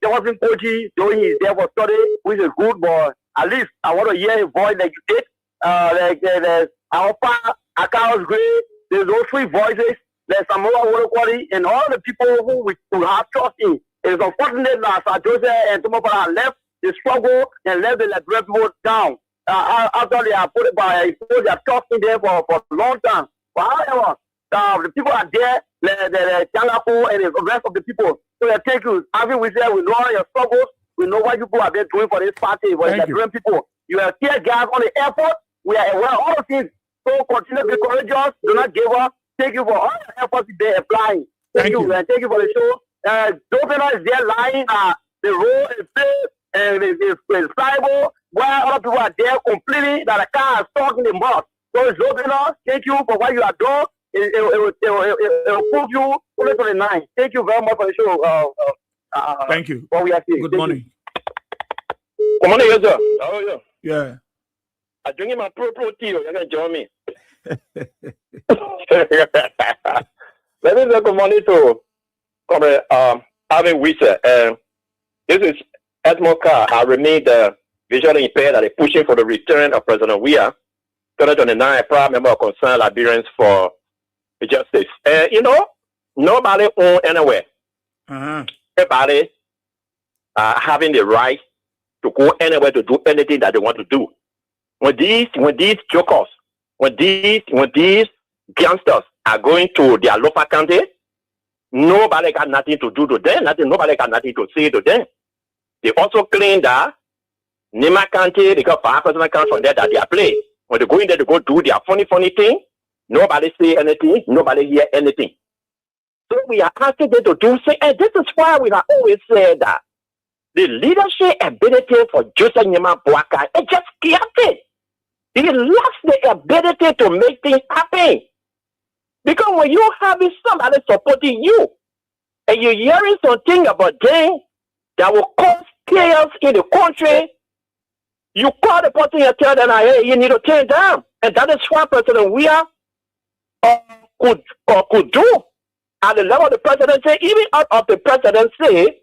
Jonathan Kochi during his day for study, which is good, but at least I want to hear a voice like you did. There's Alpha, Akaos Gray, there's those three voices, there's Samoa Wolokwari, and all the people who have trust in. It is unfortunate that Sir Joseph and Tumopara left the struggle and left the Liberate vote down after they have put their trust in there for a long time. But however, the people are there, the Changapo and the rest of the people. So thank you. Having we say we know all your struggles, we know what you people have been doing for this party, for the Liberian people. You are tear gas on the airport. We are aware of all the things. So continue to be courageous. Do not give up. Thank you for all the efforts they are applying. Thank you. And thank you for the show. Dopena is there lying. The road is filled and it's pliable. While other people are there complaining that the car is stuck in the mud. So Dopena, thank you for what you are doing. It will prove you only to the 9. Thank you very much for the show. Thank you. What we are seeing. Good morning. Good morning, yes, sir. How are you? Yeah. I'm drinking my pro tea. You're going to join me. Let me say good morning to Alvin Wise. This is Edmond Carr. I remain the visually impaired that is pushing for the return of President Weah, 2029, a proud member of Concerned Liberians for Justice. Nobody own anywhere. Everybody having the right to go anywhere to do anything that they want to do. When these jokers, when these gangsters are going to their local county, nobody got nothing to do to them. Nobody got nothing to say to them. They also claim that Nima County, they got 5% counts from there that they are playing. When they go in there to go do their funny thing, nobody say anything, nobody hear anything. So we are asking them to do so, and this is why we have always said that the leadership ability for Joseph Nyema Boakai is just chaotic. He lacks the ability to make things happen. Because when you having somebody supporting you, and you're hearing something about them that will cause chaos in the country, you call the person and tell them, hey, you need to turn down. And that is what President Weah could do at the level of the presidency, even out of the presidency,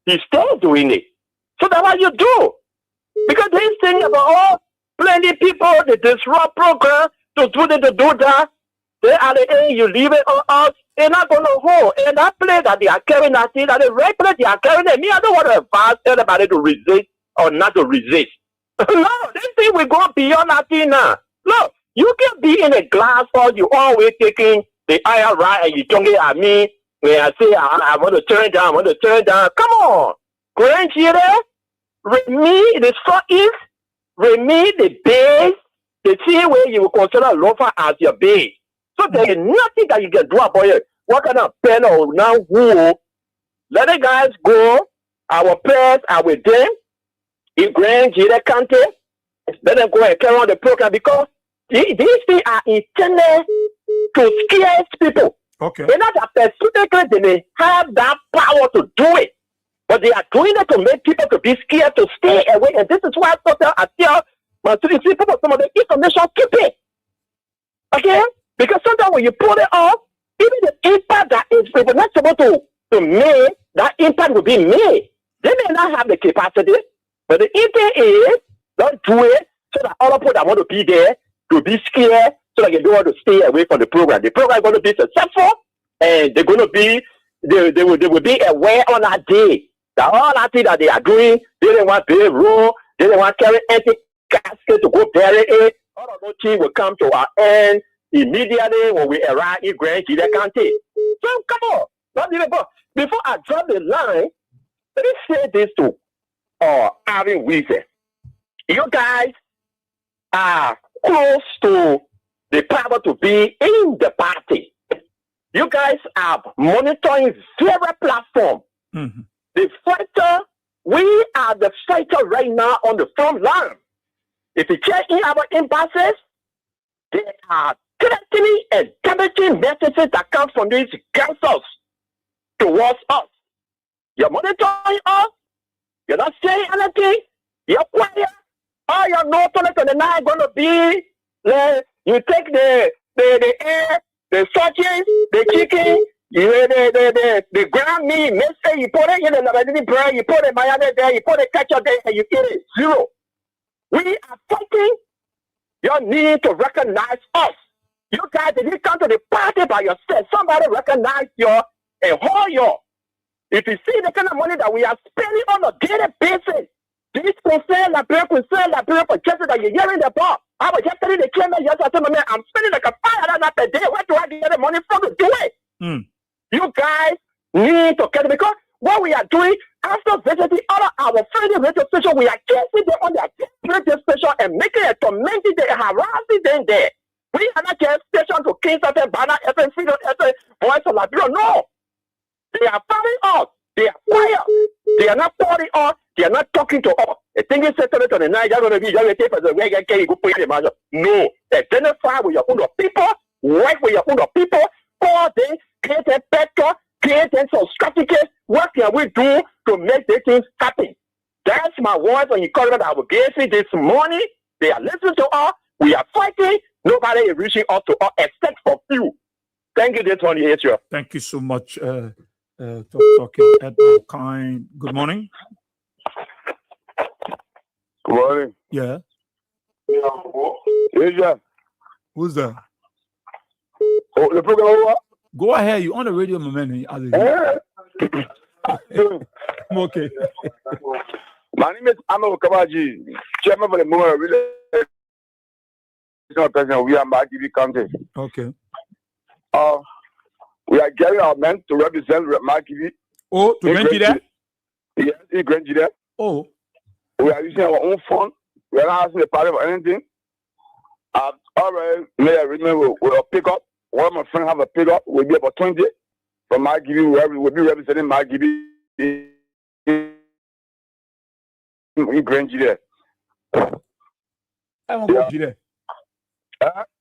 he's still doing it. So that's what you do. Because this thing about plenty people, they disrupt program to do this, to do that. They are the end, you leave it on us. They're not going to hold. And that play that they are carrying, that thing, that the right play they are carrying, me, I don't want to advise anybody to resist or not to resist. No, this thing will go beyond that thing now. Look, you can be in a glass or you always taking the IRI and you don't get at me when I say I want to turn down, I want to turn down. Come on. Grand Chile, me, the southeast, me, the base, the same way you will consider Lofa as your base. So there is nothing that you can do about it. What kind of pen or now who? Let the guys go. Our prayers are with them. In Grand Chile County, let them go and carry on the program because these things are intended to scare people. Okay. They're not that specifically they may have that power to do it, but they are doing it to make people to be scared to stay away. And this is why I tell my people some of the information keep it. Okay? Because sometimes when you pull it off, even the impact that is they were not supposed to make, that impact will be made. They may not have the capacity, but the intent is don't do it so that other people that want to be there to be scared so that they don't want to stay away from the program. The program is going to be successful and they're going to be they will be aware on that day that all that thing that they are doing, they didn't want to room, they didn't want to carry empty casket to go bury it. All of those things will come to our end immediately when we arrive in Grand Chile County. So come on, not even before I drop the line, let me say this to Aaron Weezer. You guys are close to the power to be in the party. You guys are monitoring zero platform. Mm-hmm. The fighter, we are the fighter right now on the front line. If you check in our embassies, there are threatening and damaging messages that come from these councils towards us. You're monitoring us. You're not saying anything. You're quiet. All your no toilet on the night going to be. You take the air, the sausages, the chicken, the ground meat, mixture, you put it in the bread, you put the mayonnaise there, you put the ketchup there, and you eat it. Zero. We are fighting. You need to recognize us. You guys didn't come to the party by yourself. Somebody recognize you and hold you. If you see the kind of money that we are spending on a daily basis, this concern la prayer for justice that you're hearing about. I was just telling the chairman yesterday, man, I'm spending like $500 per day. Where do I get the money from to do it? You guys need to get it because what we are doing after visiting all our friendly radio station, we are chasing them on their radio station and making a tormenting them, harassing them there. We are not just station to Kings FM, Banner FM, Freedom FM, Voice of Liberia. No. They are following us. They are quiet. They are not calling us. They are not talking to us. The thing is, settled on the night, you're going to be young as a way can you go put it in. No. Identify with your own people, work with your own people, call them, create a better, create some strategies. What can we do to make these things happen? That's my words on encouragement I will give you this morning. They are listening to us. We are fighting. Nobody is reaching out to us except for few. Thank you, this one, Israel. Thank you so much, talking Edward Kind. Good morning. Good morning. Yeah. Yeah. Who's that? Oh, the program over? Go ahead. You're on the radio, my man. Okay. My name is Amo Kabaji, chairman of the Moore Relations President. We are Margibi County. Okay. We are getting our men to represent Margibi. Oh, to Grenjida? Yes, in Grenjida. Oh. We are using our own phone. We are not asking the party for anything. All right, remember, we'll pick up. One of my friends have a pick up. We'll be about 20 from Margibi. We'll be representing Margibi in Grenjida. I won't go there.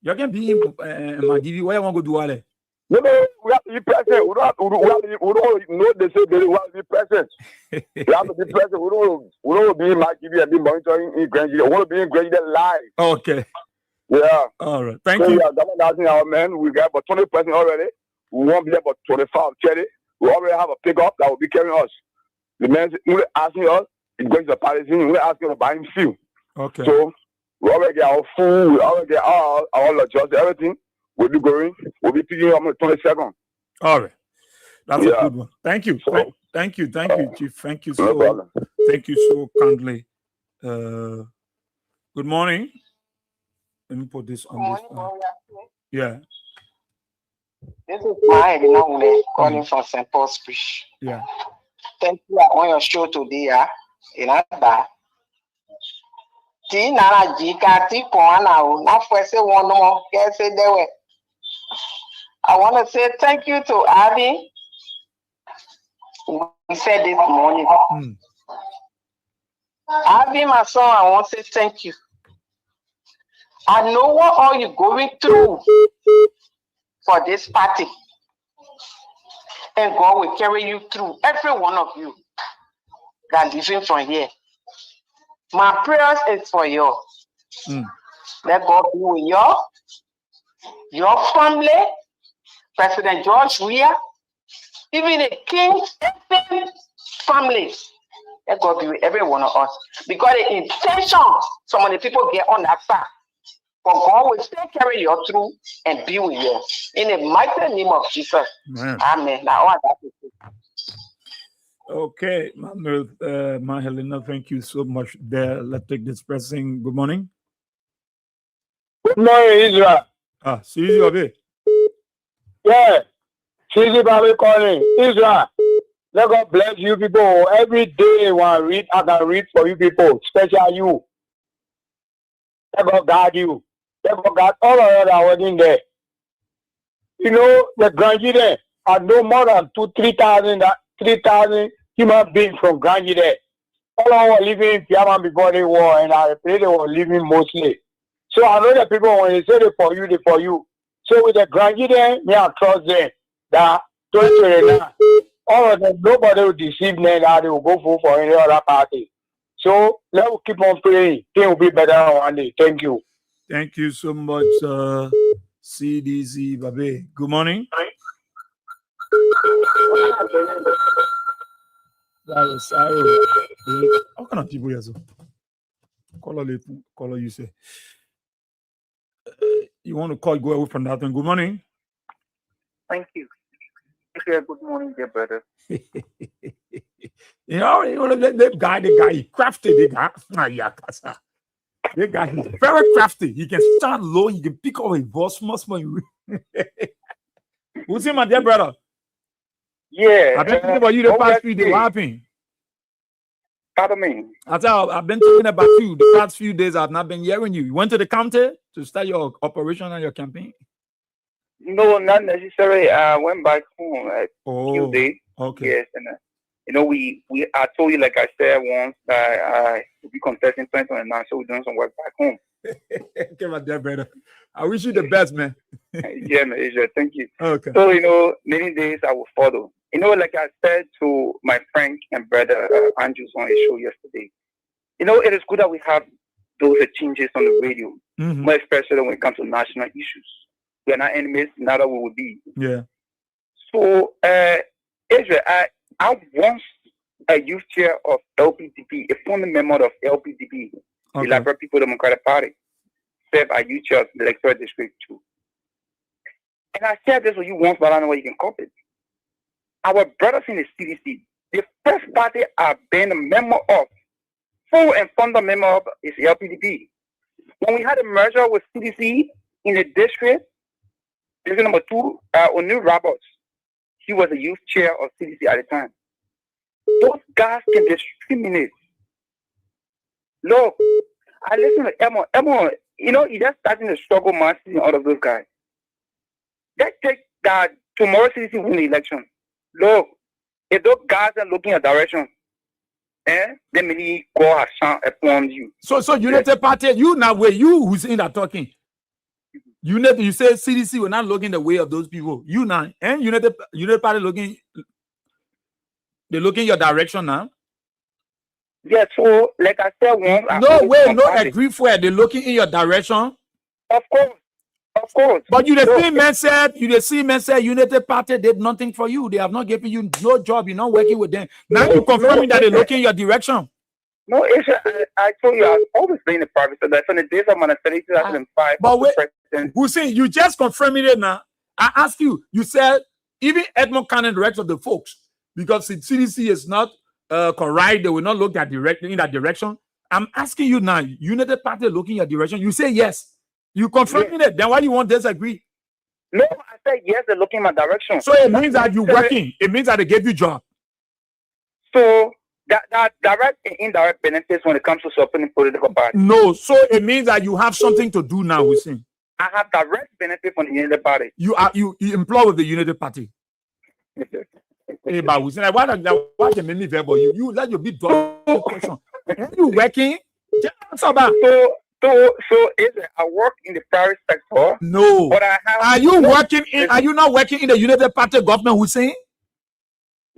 You can be Magivi. Where you want to go do all that? No, we have to be present. We don't know they say they want to be present. We have to be present. We don't be in Magivi and be monitoring in Grangie. We want to be in Grangie live. Okay. Yeah. All right. Thank you. We are asking our men. We got about 20% already. We won't be about 25, 30. We already have a pickup that will be carrying us. The men asking us, it's going to the Palestinian. We're asking to buy him fuel. Okay. So we already get our food. We already get our logistics, everything. We'll be going. We'll be picking up on the 22nd. All right. That's a good one. Thank you. So, thank you, Chief. Thank you so. No problem. Thank you so kindly. Good morning. Let me put this on this. Yeah. This is my calling from St. Paul's Bridge. Yeah. Thank you on your show today. In Aba. Ti nara jika ti koana o na fese one more get say there were. I want to say thank you to Abby. We said this morning. Abby, my son, I want to say thank you. I know what all you're going through for this party. And God will carry you through, every one of you that living from here. My prayers is for you. Let God be with you, your family, President George Weah, even the King's family. Let God be with every one of us. Because the intention some of the people get on that side. But God will still carry you through and be with you. In the mighty name of Jesus. Amen. Now, okay, Ma Helena, thank you so much there. Let's take this pressing. Good morning. Good morning, Israel. Sisi Babe. Yeah. Sisi Babe calling. Israel. Let God bless you people. Every day when I can read for you people, especially you. Let God guide you. Let God guide all of you that are working there. You know, the Grangie there are no more than 3,000 human beings from Grangie there. All of them were living in Piaman before the war, and I pray they were living mostly. So I know that people, when they say they for you. So with the Grangie there, me I trust them that 2029, all of them, nobody will deceive them that they will go for any other party. So let's keep on praying. Things will be better one day. Thank you. Thank you so much, CDC Babe. Good morning. How can I people here? Color you say. You want to call, go away from that one. Good morning. Thank you. Good morning, dear brother. you know the guy, he crafty, the guy is very crafty. He can stand low, he can pick up his voice small. Who's him, my dear brother? Yeah. I've been thinking about you the past few days. What happened? Pardon me. I've been thinking about you the past few days. I've not been hearing you. You went to the county to start your operation and your campaign? No, not necessarily. I went back home a few days. Okay. Yes, and you know, I told you, like I said once, that I will be contesting 2029, so we're doing some work back home. Okay, my dear brother. I wish you the best, man. Yeah, man, Asia, thank you. Okay. So, you know, many days I will follow. You know, like I said to my friend and brother Andrews on his show yesterday, you know, it is good that we have those changes on the radio, more especially when it comes to national issues. We are not enemies, neither we will be. Yeah. So, Israel, I once a youth chair of LPDP, a former member of LPDP, the Liberal People Democratic Party, served a youth chair of the Electoral District 2. And I said this with you once, but I don't know where you can copy it. Our brothers in the CDC, the first party I've been a member of, full and founder member of, is LPDP. When we had a merger with CDC in the district number 2, O'Neill Roberts, he was a youth chair of CDC at the time. Those guys can discriminate. Look, I listen to Emma, you know, he just starting to struggle massively all of those guys. Let's take that tomorrow CDC win the election. Look, if those guys are looking at direction, then maybe God has shone upon you. So United Party, you now where you who's in that talking. You say CDC will not look in the way of those people. You now, and United Party looking, they look in your direction now. Yeah, so like I said, agree for it. They looking in your direction. Of course. But you the same man said United Party did nothing for you. They have not given you no job. You're not working with them. Now you confirming that they looking in your direction. No, I told you I've always been in the private sector. From the days of my 2005. But wait, Hussein, you just confirming it now. I asked you. You said even Edmond Cannon directs of the folks because the CDC is not correct. They will not look in that direction. I'm asking you now. United Party looking in your direction. You say yes. You confirming it. Then why do you want to disagree? No, I said yes. They're looking in my direction. So it means that you're working. It means that they gave you job. So. That direct and indirect benefits when it comes to supporting political parties. No, so it means that you have something to do now, Hussein. I have direct benefit from the United Party. You employ with the United Party. Hey, but Hussein, why the many verbal? You let your big question. Are you working? So I work in the private sector. No, but I have. Are you working in? Are you not working in the United Party government, Hussein?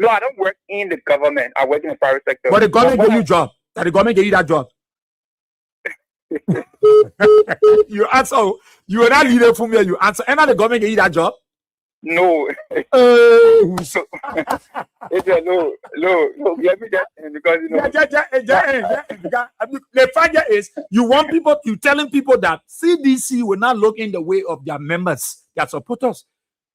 No, I don't work in the government. I work in the private sector. But the government gave you job. That the government gave you that job. You answer. You are not leader for me. You answer. And now the government gave you that job. No. So, no. Let me just because you know. The fact is, you telling people that CDC will not look in the way of their members, their supporters.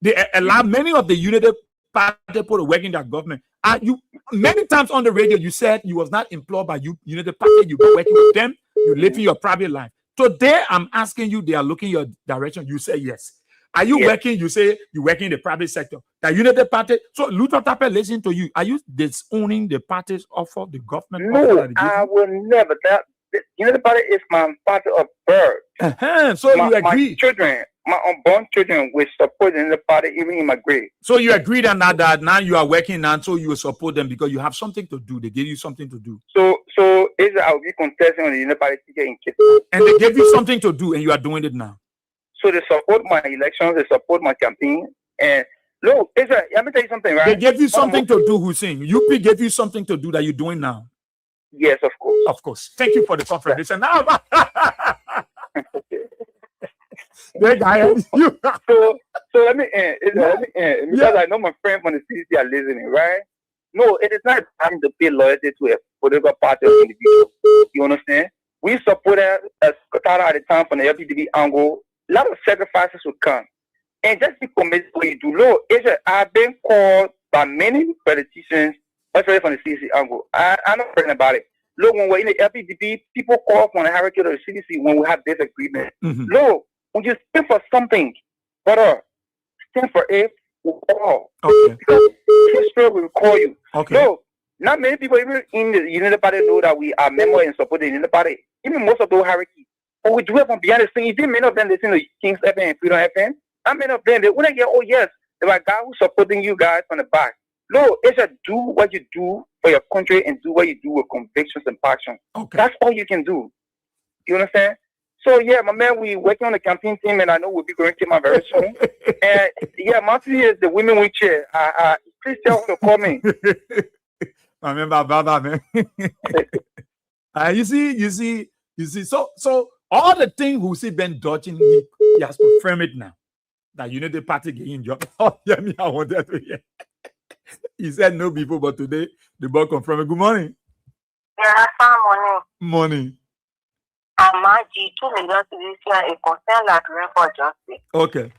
They allow many of the United Party people to work in their government. You many times on the radio you said you was not employed by United Party. You were working with them. You live in your private life. Today I'm asking you. They are looking your direction. You say yes. Are you working? You say you working in the private sector. The United Party. So Luther Tapper, listen to you. Are you disowning the parties offer the government? No, I will never. The United Party is my party of birth. So you agree? My children, my unborn children, will support the United Party even in my grave. So you agree that now you are working now, so you will support them because you have something to do. They gave you something to do. So I will be contesting on the United Party ticket in case. And they gave you something to do, and you are doing it now. So they support my elections, they support my campaign, and look, let me tell you something, right? They gave you something to do, Hussein. UP gave you something to do that you're doing now. Yes, of course. Of course. Thank you for the confirmation. Now, so let me end. Because I know my friend from the CDC are listening, right? No, it is not time to pay loyalty to a political party or individual. You understand? We supported a Qatar at the time from the LPDB angle. A lot of sacrifices will come. And just be committed to what you do. Look, I've been called by many politicians, especially from the CDC angle. I'm not afraid about it. Look, when we're in the LPDB, people call from the hierarchy of the CDC when we have disagreement. Mm-hmm. Look, when you stand for something, brother, stand for it will call. Okay. Because history will call you. Okay. Look, not many people even in the United Party know that we are members and support the United Party. Even most of those hierarchy. But we do it from behind the scene. Even many of them listen to King's FM and Freedom FM. Not many of them, they wouldn't get, oh yes, there are guys who supporting you guys from the back. No, it's just do what you do for your country and do what you do with convictions and passion. Okay. That's all you can do. You understand? So yeah, my man, we working on the campaign team, and I know we'll be going to my very soon. And yeah, monthly is the women wheelchair. Please tell them to call me. I remember about that, man. You see. So all the things who see Ben dodging, he has confirmed it now. That United Party getting job. Oh, yeah, me, I wanted to hear. He said no people, but today the boy confirmed it. Good morning. Yeah, morning. Morning. Amaji, 2 million citizens, a concern like for justice. Okay.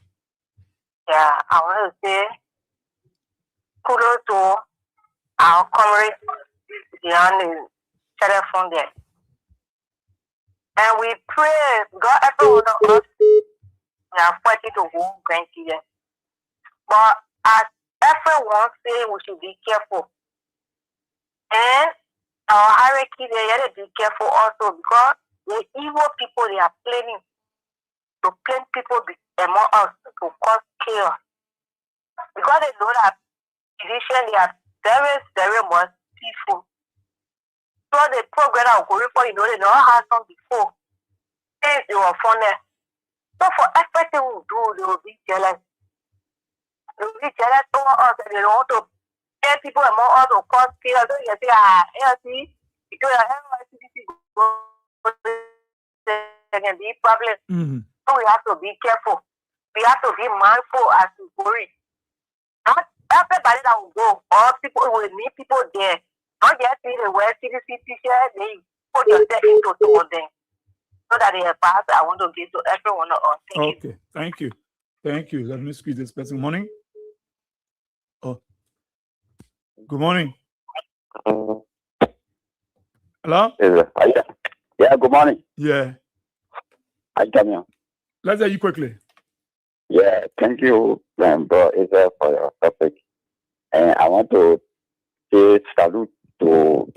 Yeah, I want to say kudos to our comrades beyond the telephone there. And we pray God everyone of us we are fighting to who grandchildren. But as everyone say we should be careful. And our hierarchy they have to be careful also because the evil people they are planning to plan people among us to cause chaos. Because they know that tradition they are very, very much peaceful. So the program of going for they don't have some before. Things they were from there. So So for everything we do, they will be jealous. They will be jealous over us and they don't want to get people among us to cause chaos. So you say, see, because there can be problems. So we have to be careful. We have to be mindful as we worry. Not everybody that will go, all people will meet people there. Not just see the West CDC t-shirt, they put yourself into two of them. So that they have passed, I want to give to everyone of us. Okay, thank you. Thank you. Let me squeeze this person. Morning. Oh, good morning. Hello? Yeah, good morning. Yeah. I come here. Let's hear you quickly. Yeah, thank you, bro, Israel, for your topic. And I want to say salute to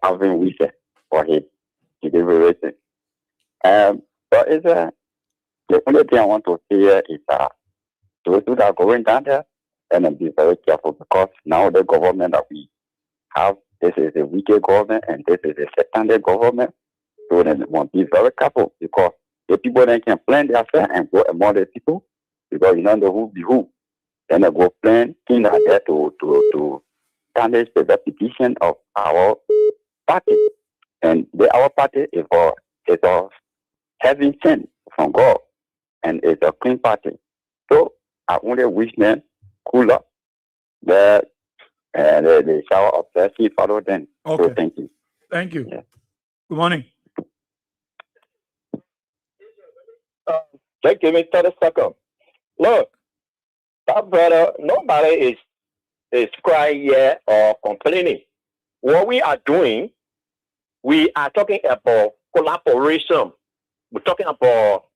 Alvin Wise for his deliberation. But Israel, the only thing I want to say here is those who are going down there, and be very careful because now the government that we have, this is a wicked government and this is a satanic government. So they want to be very careful because the people that can plan their affairs and go among the people because you don't know who be who. Then they go plan things like that to tarnish the reputation of our party. And our party is for having sin from God and it's a clean party. So I only wish them cool up that the shower of blessing follow them. Okay. So thank you. Thank you. Yeah. Good morning. Just give me 30 seconds. Look, that brother, nobody is crying yet or complaining. What we are doing, we are talking about collaboration. We're talking about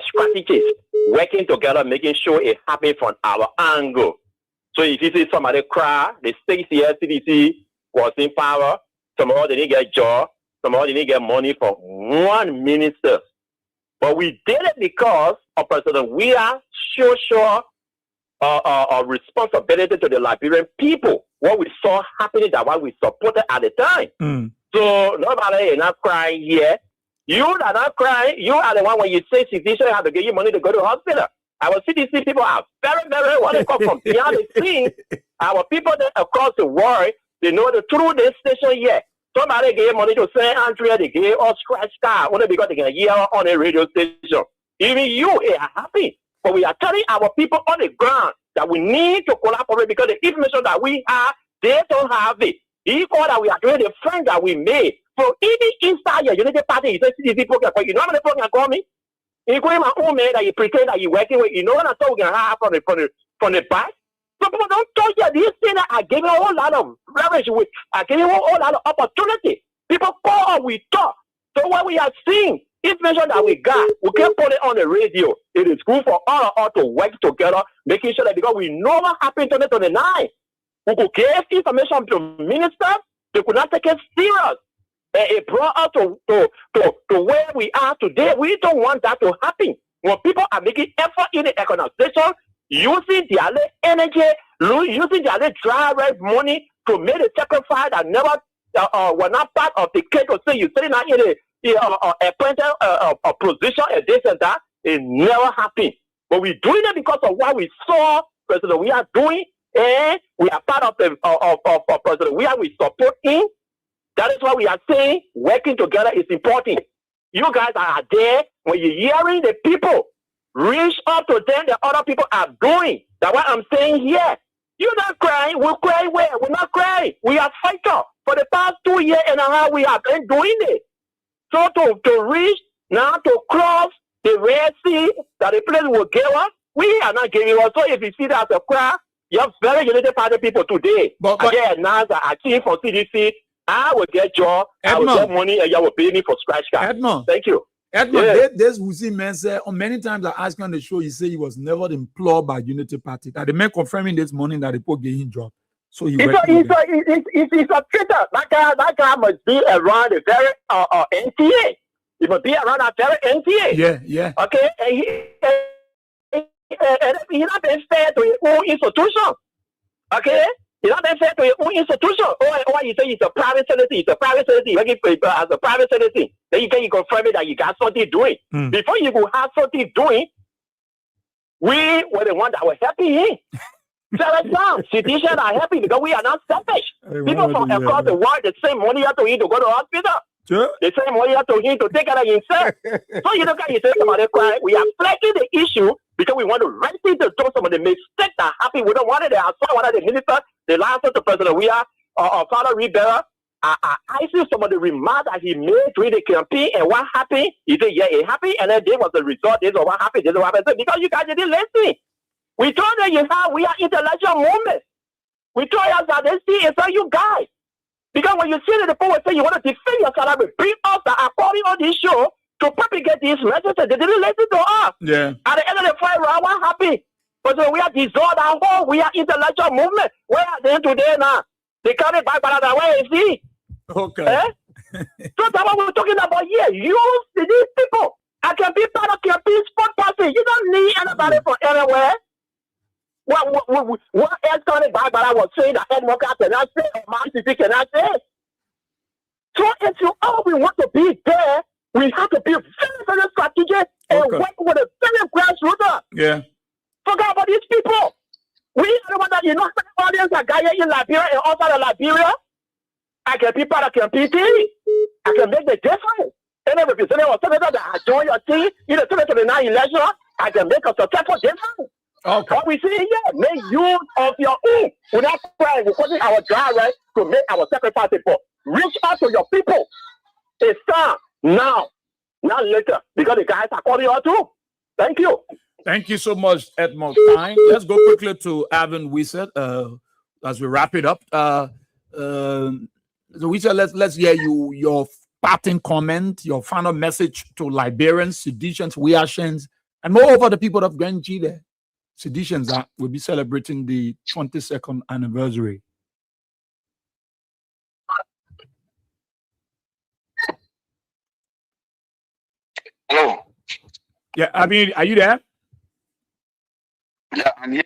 strategies, working together, making sure it happens from our angle. So if you see somebody cry, the 6 years CDC was in power, somehow they didn't get job, somehow they didn't get money from one minister. But we did it because of President Weah social responsibility to the Liberian people. What we saw happening, that what we supported at the time. So nobody is not crying here. You are not crying. You are the one when you say CDC have to give you money to go to the hospital. Our CDC people are very, very what they come from behind the scenes. Our people that across the world, they know the through this station here. Somebody gave money to St. Andrea, they gave us scratch card only because they can hear on a radio station. Even you are happy. But we are telling our people on the ground that we need to collaborate because the information that we have, they don't have it. Equal that we are doing the friends that we made. So even inside your Unity Party, you say CDC program, but you know how many programs call me? Including my own man that you pretend that you're working with, you know what I thought we can have from the back? So people don't touch that. These things are giving a whole lot of leverage with, are giving a whole lot of opportunity. People call, we talk. So what we are seeing, information that we got, we can put it on the radio. It is good for all of us to work together, making sure that because we know what happened in 2029. We could give information to ministers, they could not take it serious. It brought us to where we are today. We don't want that to happen. When people are making effort in the organization, using their energy, using their dry red money to make a sacrifice that never were not part of the cake to say you're sitting out in a appointed position and this and that. It never happened. But we're doing it because of what we saw President we are doing, and we are part of the President we support him. That is why we are saying working together is important. You guys are there when you're hearing the people. Reach up to them that other people are doing. That's what I'm saying here. You're not crying. We're crying where? We're not crying. We are fighting. For the past 2 years and a half, we have been doing it. So to reach, now to cross the Red Sea, that the place will give us, we are not giving us. So if you see that as a cry, you have very United Party people today. But again, now that I achieve for CDC, I will get job, Edmond, I will get money, and you will pay me for scratch card. Edmond, thank you. Edmond, this Wusi man said, many times I asked him on the show, he said he was never employed by Unity Party. That the man confirming this morning that the poor gave him job. So he it's a traitor. That guy must be around a very NTA. He must be around a very NTA. Yeah. Okay, and he's not being fair to his own institution. Okay. It's not fair to your own institution. Or you say it's a private citizen, it's a private citizen, you make it paper as a private citizen. Then you can confirm it that you got something doing. Before you go have something doing, we were the one that were happy. So let's now, citizens are happy because we are not selfish. People from across the world, the same money you have to eat to go to the hospital. Sure. The same money you have to eat to take care of himself. So you look at you say somebody cry, we are flagging the issue because we want to right to do some of the mistakes that happen. We don't want it. I saw one of the ministers, the last of the president, we are, Father Rivera, I see some of the remarks that he made during the campaign and what happened. He said, yeah, it happened, and then there was the result. This is what happened. This is what happened. Because you guys didn't listen. We told them we are intellectual movement. We told us that they see it's you guys. Because when you see the poet say you want to defend yourself, bring us that according on this show to propagate these messages, they didn't listen to us. Yeah. At the end of the fight, we are happy. But so we are dissolved our whole, we are intellectual movement. Where are they today now? They carry back by the way, is he? Okay. So that's what we're talking about here. Use these people. I can be part of your sport person. You don't need anybody from anywhere. What else can it back? But I was saying that Ed Walker cannot say, or Man City cannot say. So if you all we want to be there, we have to be very, very strategic and work with a very grassroots. Yeah. Forget about these people. We are the one that the audience are guys in Liberia and outside of Liberia. I can be part of competing. I can make the difference. Any representative or senator that I join your team in the 2029 election, I can make a successful difference. Okay. What we see here, make use of your own. Without crying, we're putting our drive right to make our sacrifices for. Reach out to your people. It's time now, not later, because the guys are calling you too. Thank you. Thank you so much, Edmond Stein. Let's go quickly to Alvin Wissett as we wrap it up. So Wissett, let's hear your parting comment, your final message to Liberians, Seditians, Wiashans, and moreover the people of Grand Gile. Seditions that will be celebrating the 22nd anniversary. Hello. Yeah, I mean, are you there? Yeah, I'm here.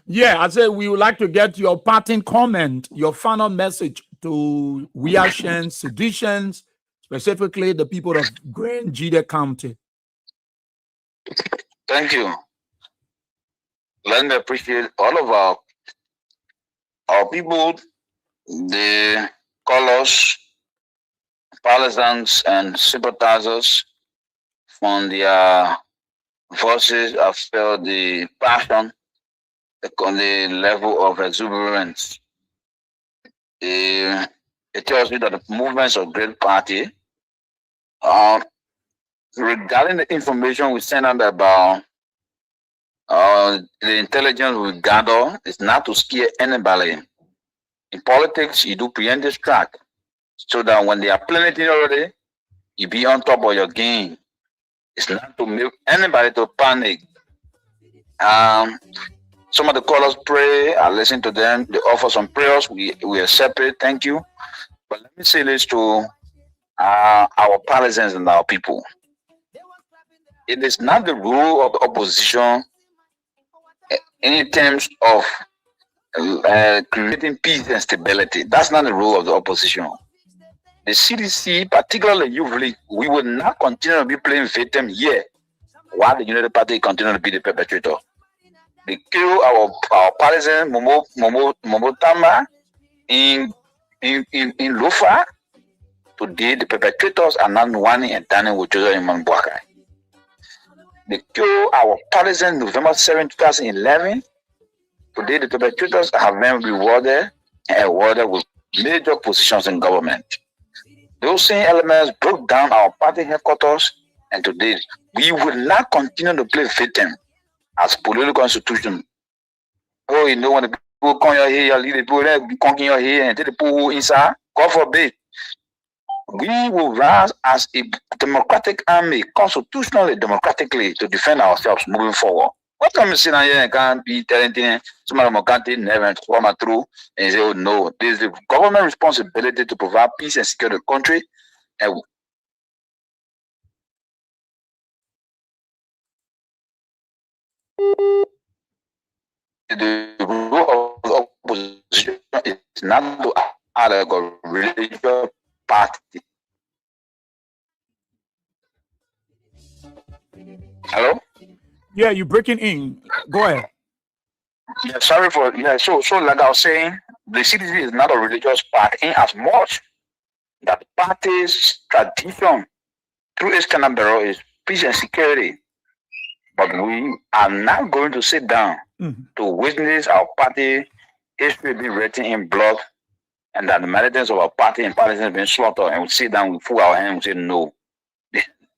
Yeah, I said we would like to get your parting comment, your final message to Wiashans, Seditions, specifically the people of Grand Gile County. Thank you. Let me appreciate all of our people, the callers, partisans, and sympathizers. From their voices, I felt the passion, the level of exuberance. It tells me that the movements of Great Party, regarding the information we sent out about the intelligence we gather, is not to scare anybody. In politics, you do preemptive track so that when they are planning it already, you be on top of your game. It's not to make anybody to panic. Some of the callers pray, I listen to them, they offer some prayers, we accept it, thank you. But let me say this to our partisans and our people. It is not the rule of the opposition in terms of creating peace and stability. That's not the rule of the opposition. The CDC, particularly Youth League, we will not continue to be playing victim here while the United Party continue to be the perpetrator. They kill our partisan Momo Tamba in Lofa. Today, the perpetrators are not Nwani and Daniel Wujozo in Manbuakai. They kill our partisan November 7, 2011. Today, the perpetrators have been rewarded and awarded with major positions in government. Those same elements broke down our party headquarters, and today we will not continue to play victim as political institution. Oh, you know, when the people come here, you lead the people there, come here and take the people inside. God forbid. We will rise as a democratic army, constitutionally, democratically, to defend ourselves moving forward. What can we sit down here and can't be telling some of them can't never come through and say, oh no, this is the government responsibility to provide peace and security the country. And the rule of opposition not to add a religious party. Hello? Yeah, you're breaking in. Go ahead. Yeah, sorry for So like I was saying, the CDC is not a religious party in as much that the party's tradition through its Canada Bureau is peace and security. But we are not going to sit down to witness our party history being written in blood and that the militants of our party and partisans being slaughtered, and we sit down, we pull our hands and say no.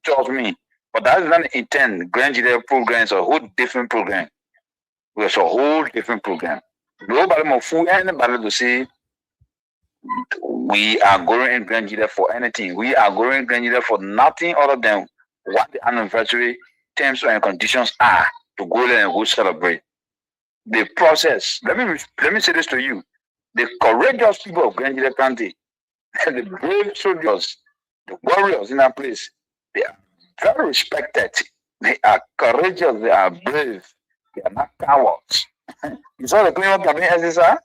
Trust me. But that is not the intent. Grand Judea program is a whole different program. It's a whole different program. Nobody will fool anybody to say we are going in Grand Judea for anything. We are going in Grand Judea for nothing other than what the anniversary terms and conditions are to go there and go celebrate. The process, let me say this to you. The courageous people of Grand Judea County, the brave soldiers, the warriors in that place, they are very respected. They are courageous, they are brave, they are not cowards. You saw the cleanup campaign SSR?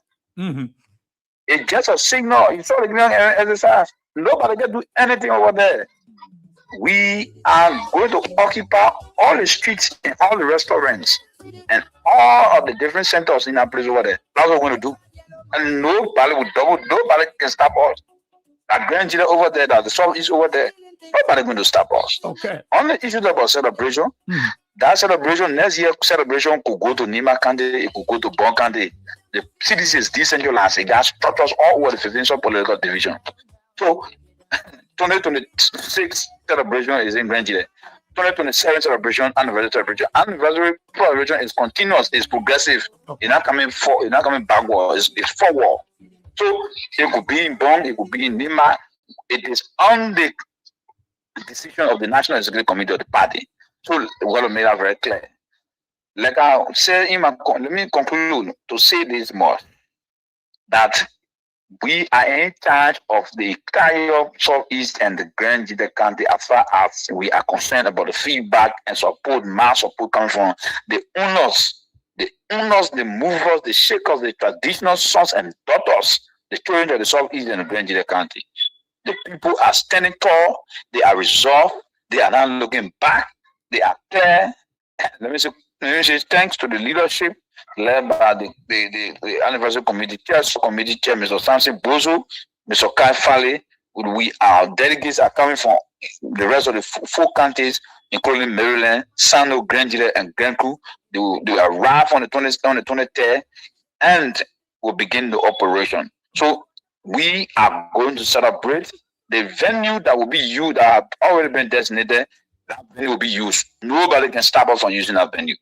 It's just a signal. You saw the cleanup SSR. Nobody can do anything over there. We are going to occupy all the streets and all the restaurants and all of the different centers in that place over there. That's what we're going to do. And nobody can stop us. That Grand Judea over there, that the South is over there, nobody going to stop us. Okay. On the issue about celebration, that celebration, next year celebration could go to Nima County, it could go to Bon County. The CDC is decentralized. It has structures all over the 15th political division. So 2026 celebration is in Grand Judea. 2027 celebration, anniversary celebration is continuous, is progressive. It's not coming backward, it's forward. So it could be in Bon, it could be in Nima. It is on the decision of the National Executive Committee of the party. So we got to make that very clear. Like I said let me conclude to say this more, that we are in charge of the entire Southeast and the Grand Judea County as far as we are concerned about the feedback and support, mass support coming from the owners, the movers, the shakers, the traditional sons and daughters, the children of the Southeast and the Grand Judea County. The people are standing tall, they are resolved, they are not looking back, they are there. Let me say thanks to the leadership led by the anniversary committee chair, Mr. Samson Bozo, Mr. Kai Fale. Our delegates are coming from the rest of the four counties, including Maryland, Sano, Grand Judea, and Grand Crew. They arrive on the 23rd and will begin the operation. So we are going to celebrate the venue that will be used, that have already been designated. That venue will be used. Nobody can stop us from using that venue.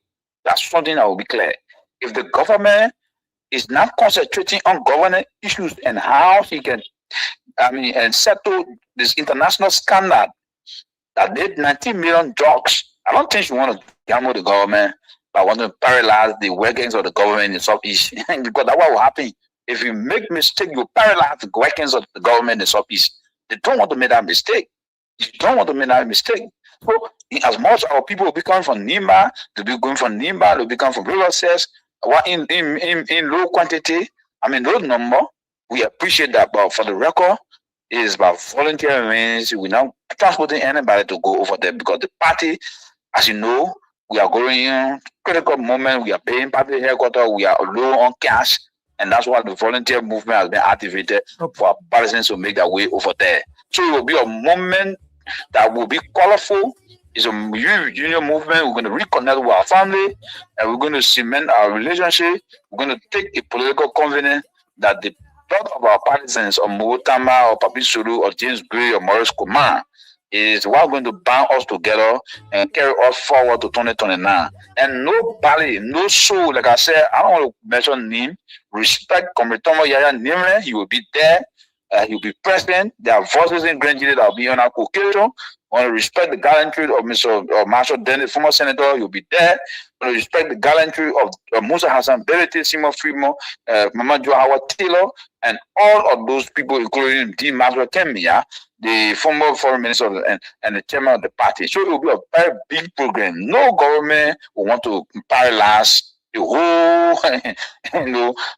That's something that will be clear. If the government is not concentrating on governance issues and how he can, and settle this international scandal that did 19 million drugs, I don't think you want to gamble the government by wanting to paralyze the workings of the government in the Southeast. Because that's what will happen. If you make mistake, you paralyze the workings of the government in the Southeast. They don't want to make that mistake. So, as much our people will be coming from Nimba, they'll be going from Nimba, they'll be coming from River Cells, in low quantity, low number. We appreciate that, but for the record, it is about volunteer means. We're not transporting anybody to go over there because the party, as you know, we are going in critical moment. We are paying party headquarters. We are low on cash, and that's why the volunteer movement has been activated for our partisans to make their way over there. So it will be a moment that will be colorful. It's a union movement. We're going to reconnect with our family, and we're going to cement our relationship. We're going to take a political confidence that the blood of our partisans, or Mutama, or Papi Suru, or James Gray, or Maurice Kumar, is what's going to bind us together and carry us forward to 2029. And nobody, no soul, like I said, I don't want to mention name, respect Komritomo Yaya Nimre. He will be there. He'll be present. There are voices in Grand Judea that will be on our occasion. I want to respect the gallantry of Mr. Marshall Dennis, former senator. You'll be there. I want to respect the gallantry of Musa Hassan Berete, Simon Frimo, Mama Joa Howard Taylor, and all of those people, including D. Maswa Kemia, the former foreign minister and the chairman of the party. So it will be a very big program. No government will want to paralyze the whole,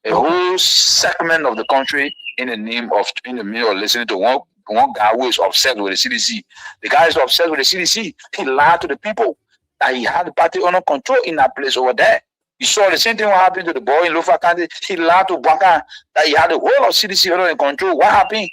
a whole segment of the country in the name of listening to one guy who is obsessed with the CDC. The guy is obsessed with the CDC. He lied to the people that he had the party under control in that place over there. You saw the same thing what happened to the boy in Lofa County. He lied to Baka that he had the whole of CDC under control. What happened?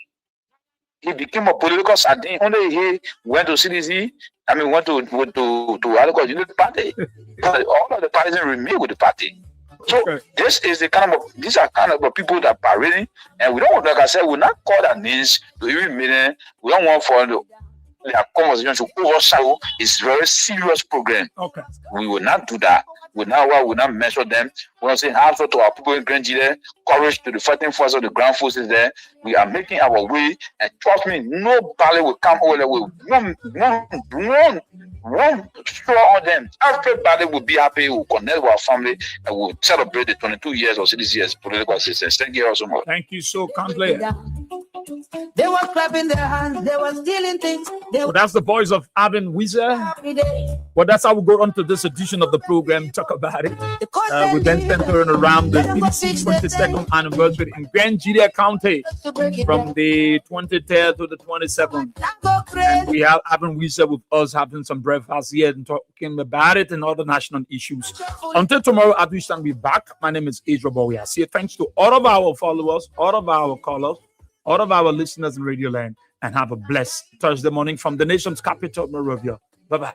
He became a political sardine. Only he went to CDC. Went to the party. But all of the parties remain with the party. So these are kind of people that are parading, and we don't, like I said, we're not call their names to even mean. We don't want for their conversation to overshadow this very serious program. Okay. We will not do that. We will not measure them. We want to say hands to our people in Grand Gile, courage to the fighting force of the ground forces there. We are making our way, and trust me, nobody will come over there with one straw on them. Everybody will be happy. We'll connect with our family, and we'll celebrate the 22 years of CDC's political assistance. Thank you all so much. Thank you so kindly. They were clapping their hands, they were stealing things. So that's the voice of Abin Weezer. Well, that's how we go on to this edition of the program. Talk about it. We've been centering around the CDC 22nd anniversary in Grand Gila County from the 23rd to the 27th. And we have Abin Weezer with us having some breakfast here and talking about it and other national issues. Until tomorrow, at which time we'll be back. My name is Adrian Bowie. I say thanks to all of our followers, all of our callers, all of our listeners in Radio Land, and have a blessed Thursday morning from the nation's capital, Monrovia. Bye-bye.